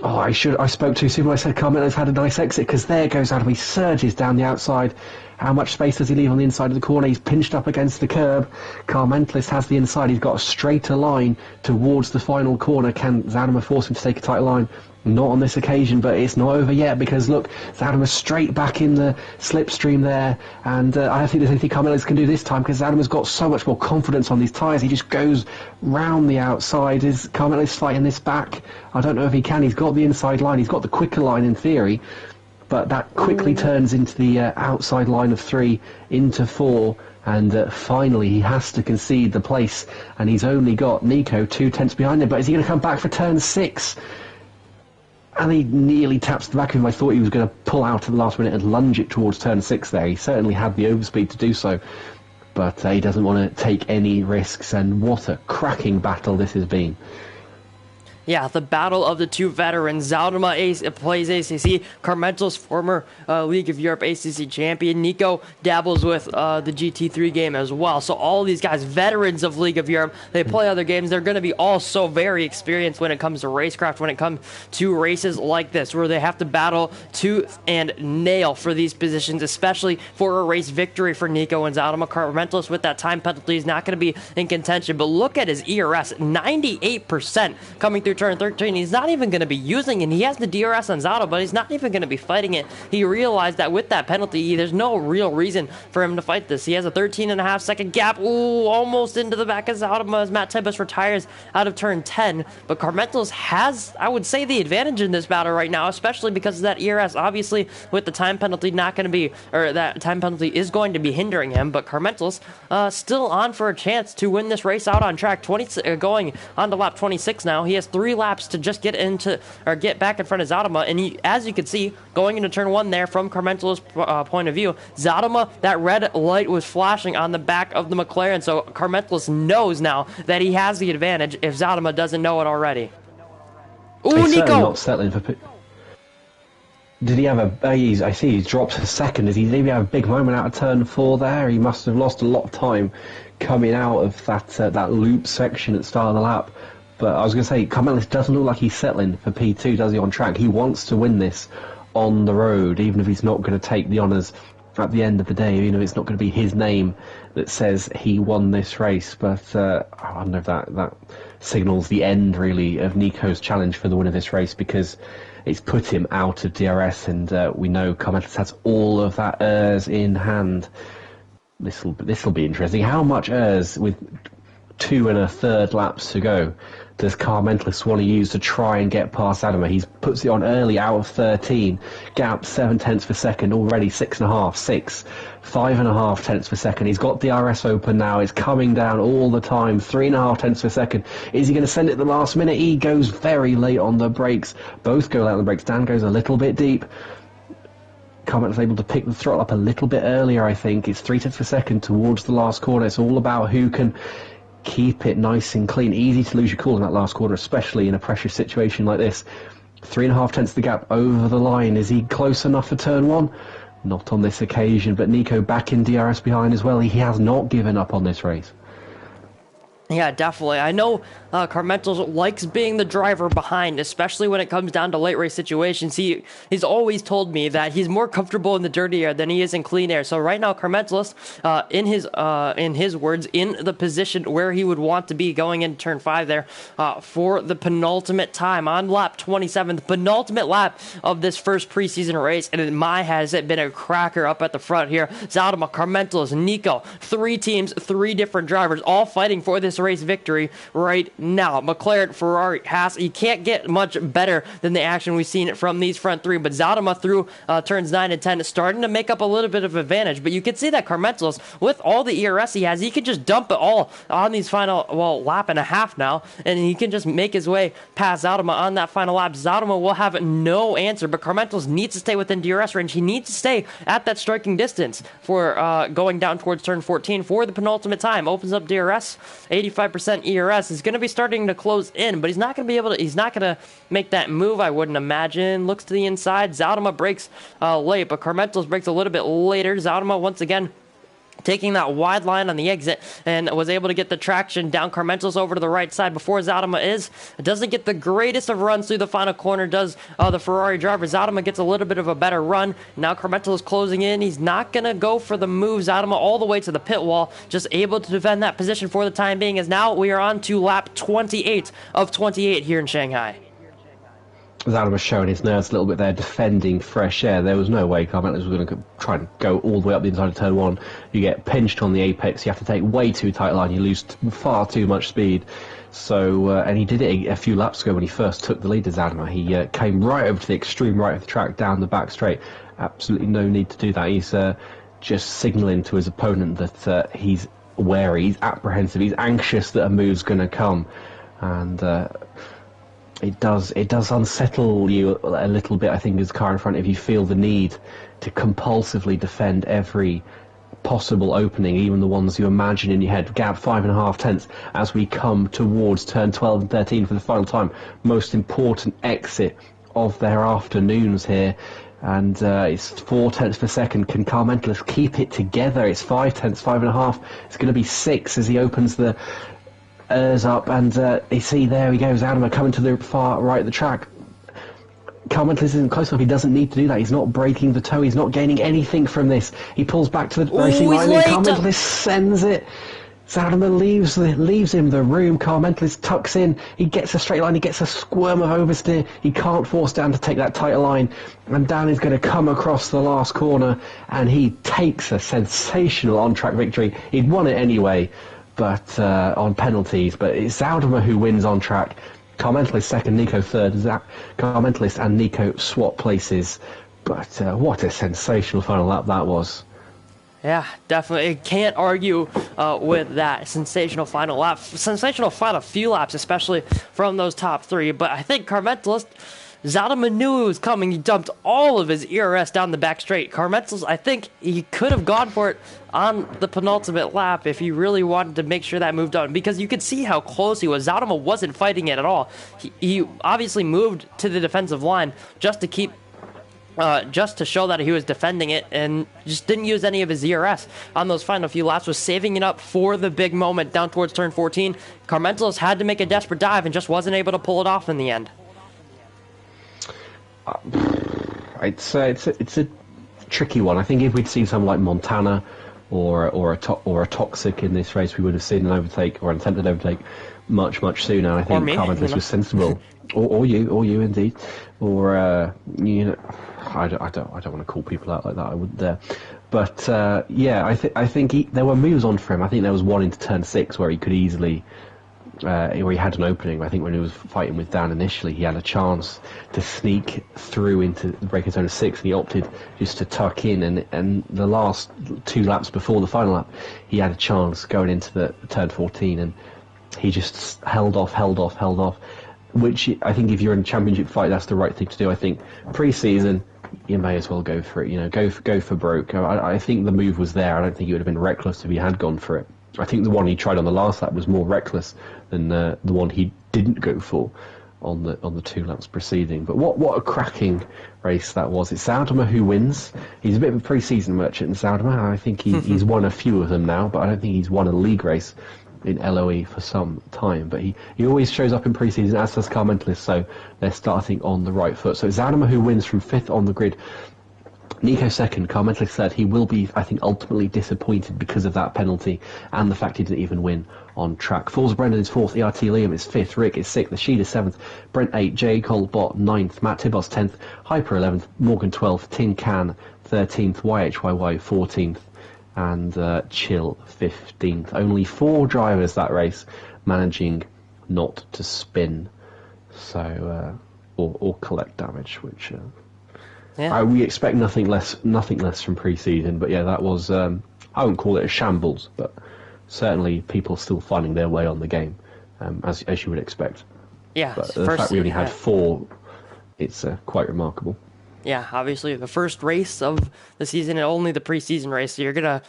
Oh, I spoke too soon when I said Carmento's had a nice exit, because there goes Zaudema. He surges down the outside. How much space does he leave on the inside of the corner? He's pinched up against the curb. Carmentalist has the inside. He's got a straighter line towards the final corner. Can Zaudema force him to take a tight line? Not on this occasion, but it's not over yet, because look, Zaudema's straight back in the slipstream there, and I don't think there's anything Carmentalist can do this time, because Zaudema's got so much more confidence on these tyres. He just goes round the outside. Is Carmentalist fighting this back? I don't know if he can. He's got the inside line. He's got the quicker line in theory, but that quickly turns into the outside line of 3 into 4, and finally he has to concede the place, and he's only got Nico 2/10 behind him. But is he going to come back for turn 6? And he nearly taps the back of him. I thought he was going to pull out at the last minute and lunge it towards turn 6 there. He certainly had the overspeed to do so. but he doesn't want to take any risks, and what a cracking battle this has been. Yeah, the battle of the two veterans. Zaldama plays ACC. Carmentos, former League of Europe ACC champion. Nico dabbles with the GT3 game as well. So all these guys, veterans of League of Europe, they play other games. They're going to be all so very experienced when it comes to racecraft, when it comes to races like this, where they have to battle tooth and nail for these positions, especially for a race victory for Nico and Zaldama. Carmentos with that time penalty is not going to be in contention, but look at his ERS, 98% coming through turn 13. He's not even going to be using it. He has the DRS on Zato, but he's not even going to be fighting it. He realized that with that penalty, there's no real reason for him to fight this. He has a 13.5 second gap. Ooh, almost into the back of Zato as Matt Tempest retires out of turn 10. But Carmentos has, I would say, the advantage in this battle right now, especially because of that ERS. Obviously, with the time penalty not going to be, or that time penalty is going to be hindering him, but Carmentos still on for a chance to win this race out on track. Going on to lap 26 now. He has 3 laps to just get into or get back in front of Zaldama, and as you can see, going into turn 1 there from Carmentos' point of view, Zaldama, that red light was flashing on the back of the McLaren, so Carmentos knows now that he has the advantage if Zaldama doesn't know it already. Ooh, He's Nico! Not settling for. Did he have a? I see he's dropped a second. Did he maybe have a big moment out of turn 4 there? He must have lost a lot of time coming out of that loop section at the start of the lap. But I was going to say, Carmentos doesn't look like he's settling for P2, does he, on track? He wants to win this on the road, even if he's not going to take the honours at the end of the day, even if it's not going to be his name that says he won this race. But I wonder if that signals the end, really, of Nico's challenge for the win of this race, because it's put him out of DRS, and we know Carmentos has all of that ERS in hand. This will be interesting. How much ERS, with 2 1/3 laps to go, does Carmentos want to use to try and get past Adama? He puts it on early out of 13, gap 7/10 per second, already 6.5, 6, 5.5 tenths per second. He's got DRS open now, it's coming down all the time, 3.5 tenths per second. Is he going to send it at the last minute? He goes very late on the brakes. Both go late on the brakes. Dan goes a little bit deep. Carmentos able to pick the throttle up a little bit earlier, I think. It's 3 tenths per second towards the last corner. It's all about who can keep it nice and clean. Easy to lose your cool in that last corner, especially in a pressure situation like this. 3.5 tenths the gap over the line. Is he close enough for turn 1? Not on this occasion, but Nico back in DRS behind as well. He has not given up on this race. Yeah, definitely. I know Carmentos likes being the driver behind, especially when it comes down to late race situations. He's always told me that he's more comfortable in the dirty air than he is in clean air. So right now, Carmentos, in his words, in the position where he would want to be going into turn 5 there for the penultimate time on lap 27, the penultimate lap of this first preseason race. And in my has it been a cracker up at the front here. Zaldama, Carmentos, Nico, 3 teams, 3 different drivers, all fighting for this race victory right now. McLaren, Ferrari, Haas, you can't get much better than the action we've seen from these front 3, but Zaldama through turns 9 and 10 is starting to make up a little bit of advantage, but you can see that Carmentos, with all the ERS he has, he can just dump it all on these final, lap and a half now, and he can just make his way past Zaldama on that final lap. Zaldama will have no answer, but Carmentos needs to stay within DRS range. He needs to stay at that striking distance for going down towards turn 14 for the penultimate time. Opens up DRS, 85% ERS is going to be starting to close in, but he's not going to make that move, I wouldn't imagine. Looks to the inside. Zaldama breaks late, but Carmentos breaks a little bit later. Zaldama once again taking that wide line on the exit and was able to get the traction down Carmentos over to the right side before Zaldama doesn't get the greatest of runs through the final corner, does the Ferrari driver. Zaldama gets a little bit of a better run. Now Carmentos is closing in. He's not going to go for the move. Zaldama all the way to the pit wall, just able to defend that position for the time being, as now we are on to lap 28 of 28 here in Shanghai. Zaldama showing his nerves a little bit there, defending fresh air. There was no way Carmentos was going to try and go all the way up the inside of turn 1. You get pinched on the apex, you have to take way too tight line, you lose far too much speed. So, and he did it a few laps ago when he first took the lead to Zaldama. He came right over to the extreme right of the track, down the back straight. Absolutely no need to do that. He's just signalling to his opponent that he's wary, he's apprehensive, he's anxious that a move's going to come. And it does unsettle you a little bit, I think, as the car in front of you feel the need to compulsively defend every possible opening, even the ones you imagine in your head. Gap 5.5 tenths as we come towards turn 12 and 13 for the final time. Most important exit of their afternoons here. And it's 4 tenths per second. Can Carmentless keep it together? It's 5 tenths, 5.5. It's going to be 6 as he opens the airs up. And you see, there he goes, Zaudemer coming to the far right of the track. Carmentless isn't close enough. He doesn't need to do that. He's not breaking the toe. He's not gaining anything from this. He pulls back to the racing line and Carmentless sends it. Zaudemer leaves him the room. Carmentless tucks in. He gets a straight line. He gets a squirm of oversteer. He can't force Dan to take that tighter line. And Dan is going to come across the last corner and he takes a sensational on-track victory. He'd won it anyway, but on penalties. But it's Zaudemer who wins on track. Carmentless second, Nico third. Carmentless and Nico swap places. But what a sensational final lap that was. Yeah, definitely. Can't argue with that. Sensational final lap. Sensational final few laps, especially from those top three. But I think Carmentless, Zaudemer knew it was coming. He dumped all of his ERS down the back straight. Carmentless, I think he could have gone for it on the penultimate lap if he really wanted to make sure that moved on, because you could see how close he was. Zaudemer wasn't fighting it at all. He obviously moved to the defensive line just to keep just to show that he was defending it, and just didn't use any of his ERS on those final few laps, was saving it up for the big moment down towards turn 14. Carmentless had to make a desperate dive and just wasn't able to pull it off in the end. It's a tricky one. I think if we'd seen someone like Montana or a Toxic in this race, we would have seen an overtake or an attempted overtake much sooner. I think Carmentless was sensible, or you indeed, or I don't want to call people out like that. I wouldn't dare. But I think there were moves on for him. I think there was one into turn 6 where he could easily. Where he had an opening. I think when he was fighting with Dan initially, he had a chance to sneak through into the breaking zone of 6, and he opted just to tuck in. And the last 2 laps before the final lap, he had a chance going into the turn 14, and he just held off. Which I think, if you're in a championship fight, that's the right thing to do. I think pre-season, you may as well go for it. Go for broke. I think the move was there. I don't think it would have been reckless if he had gone for it. I think the one he tried on the last lap was more reckless than the one he didn't go for on the 2 laps preceding. But what a cracking race that was. It's Zaudemer who wins. He's a bit of a pre-season merchant, Zaudemer. I think he's won a few of them now, but I don't think he's won a league race in LOE for some time. But he always shows up in pre-season, as does Carmentless, so they're starting on the right foot. So it's Zaudemer who wins from 5th on the grid. Nico second, Carmentless third. He will be, I think, ultimately disappointed because of that penalty and the fact he didn't even win on track. Forza Brendan is 4th, ERT Liam is 5th, Rick is 6th, Ashida 7th, Brent 8th, J. Colbot 9th, Matt Tibos 10th, Hyper 11th, Morgan 12th, Tin Can 13th, YHYY 14th, and Chill 15th. Only 4 drivers that race managing not to spin, so or collect damage, which. Yeah. We expect nothing less from pre-season, but yeah, that was I wouldn't call it a shambles, but certainly people still finding their way on the game, as you would expect. Yeah, but the fact we only had 4, it's quite remarkable. Yeah, obviously the first race of the season and only the pre-season race, so you're gonna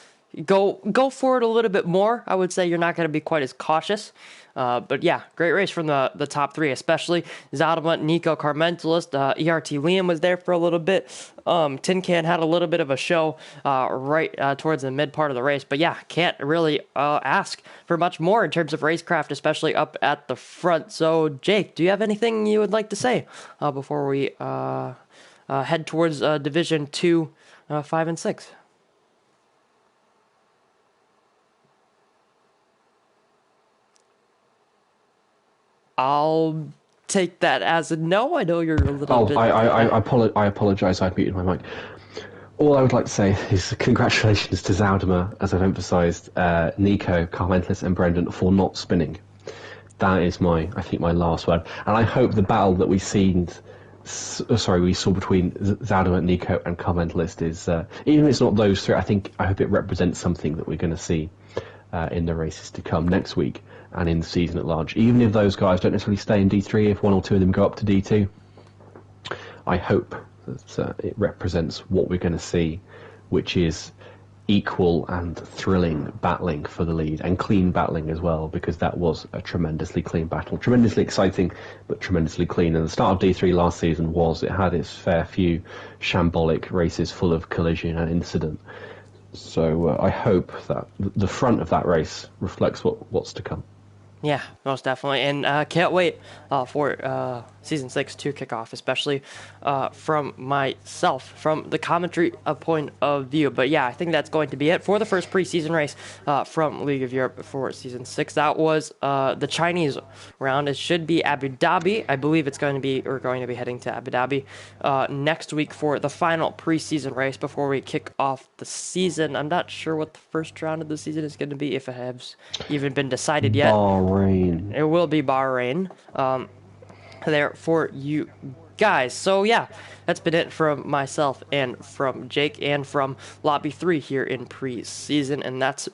go for it a little bit more. I would say you're not gonna be quite as cautious. But yeah, great race from the top 3, especially Zaudemer, Nico, Carmentless. ERT Liam was there for a little bit. Tin Can had a little bit of a show right towards the mid part of the race. But yeah, can't really ask for much more in terms of racecraft, especially up at the front. So Jake, do you have anything you would like to say before we head towards Division 2, 5 and 6? I'll take that as a no. I know you're a little bit... I apologise, I'd muted my mic. All I would like to say is congratulations to Zaudemer, as I've emphasised, Nico, Carmentless and Brendan for not spinning. That is my last word. And I hope the battle that we saw between Zaudemer, Nico and Carmentless is, even if it's not those 3, I hope it represents something that we're going to see in the races to come next week and in the season at large. Even if those guys don't necessarily stay in D3, if 1 or 2 of them go up to D2, I hope that it represents what we're going to see, which is equal and thrilling battling for the lead, and clean battling as well, because that was a tremendously clean battle. Tremendously exciting, but tremendously clean. And the start of D3 last season it had its fair few shambolic races full of collision and incident. So I hope that the front of that race reflects what's to come. Yeah, most definitely. And can't wait for Season 6 to kick off, especially from myself, from the commentary point of view. But yeah, I think that's going to be it for the first preseason race from League of Europe for Season 6. That was the Chinese round. It should be Abu Dhabi. I believe we're going to be heading to Abu Dhabi next week for the final preseason race before we kick off the season. I'm not sure what the first round of the season is going to be, if it has even been decided yet. Bahrain. It will be Bahrain there for you guys. So yeah, that's been it from myself and from Jake and from Lobby 3 here in preseason, and that's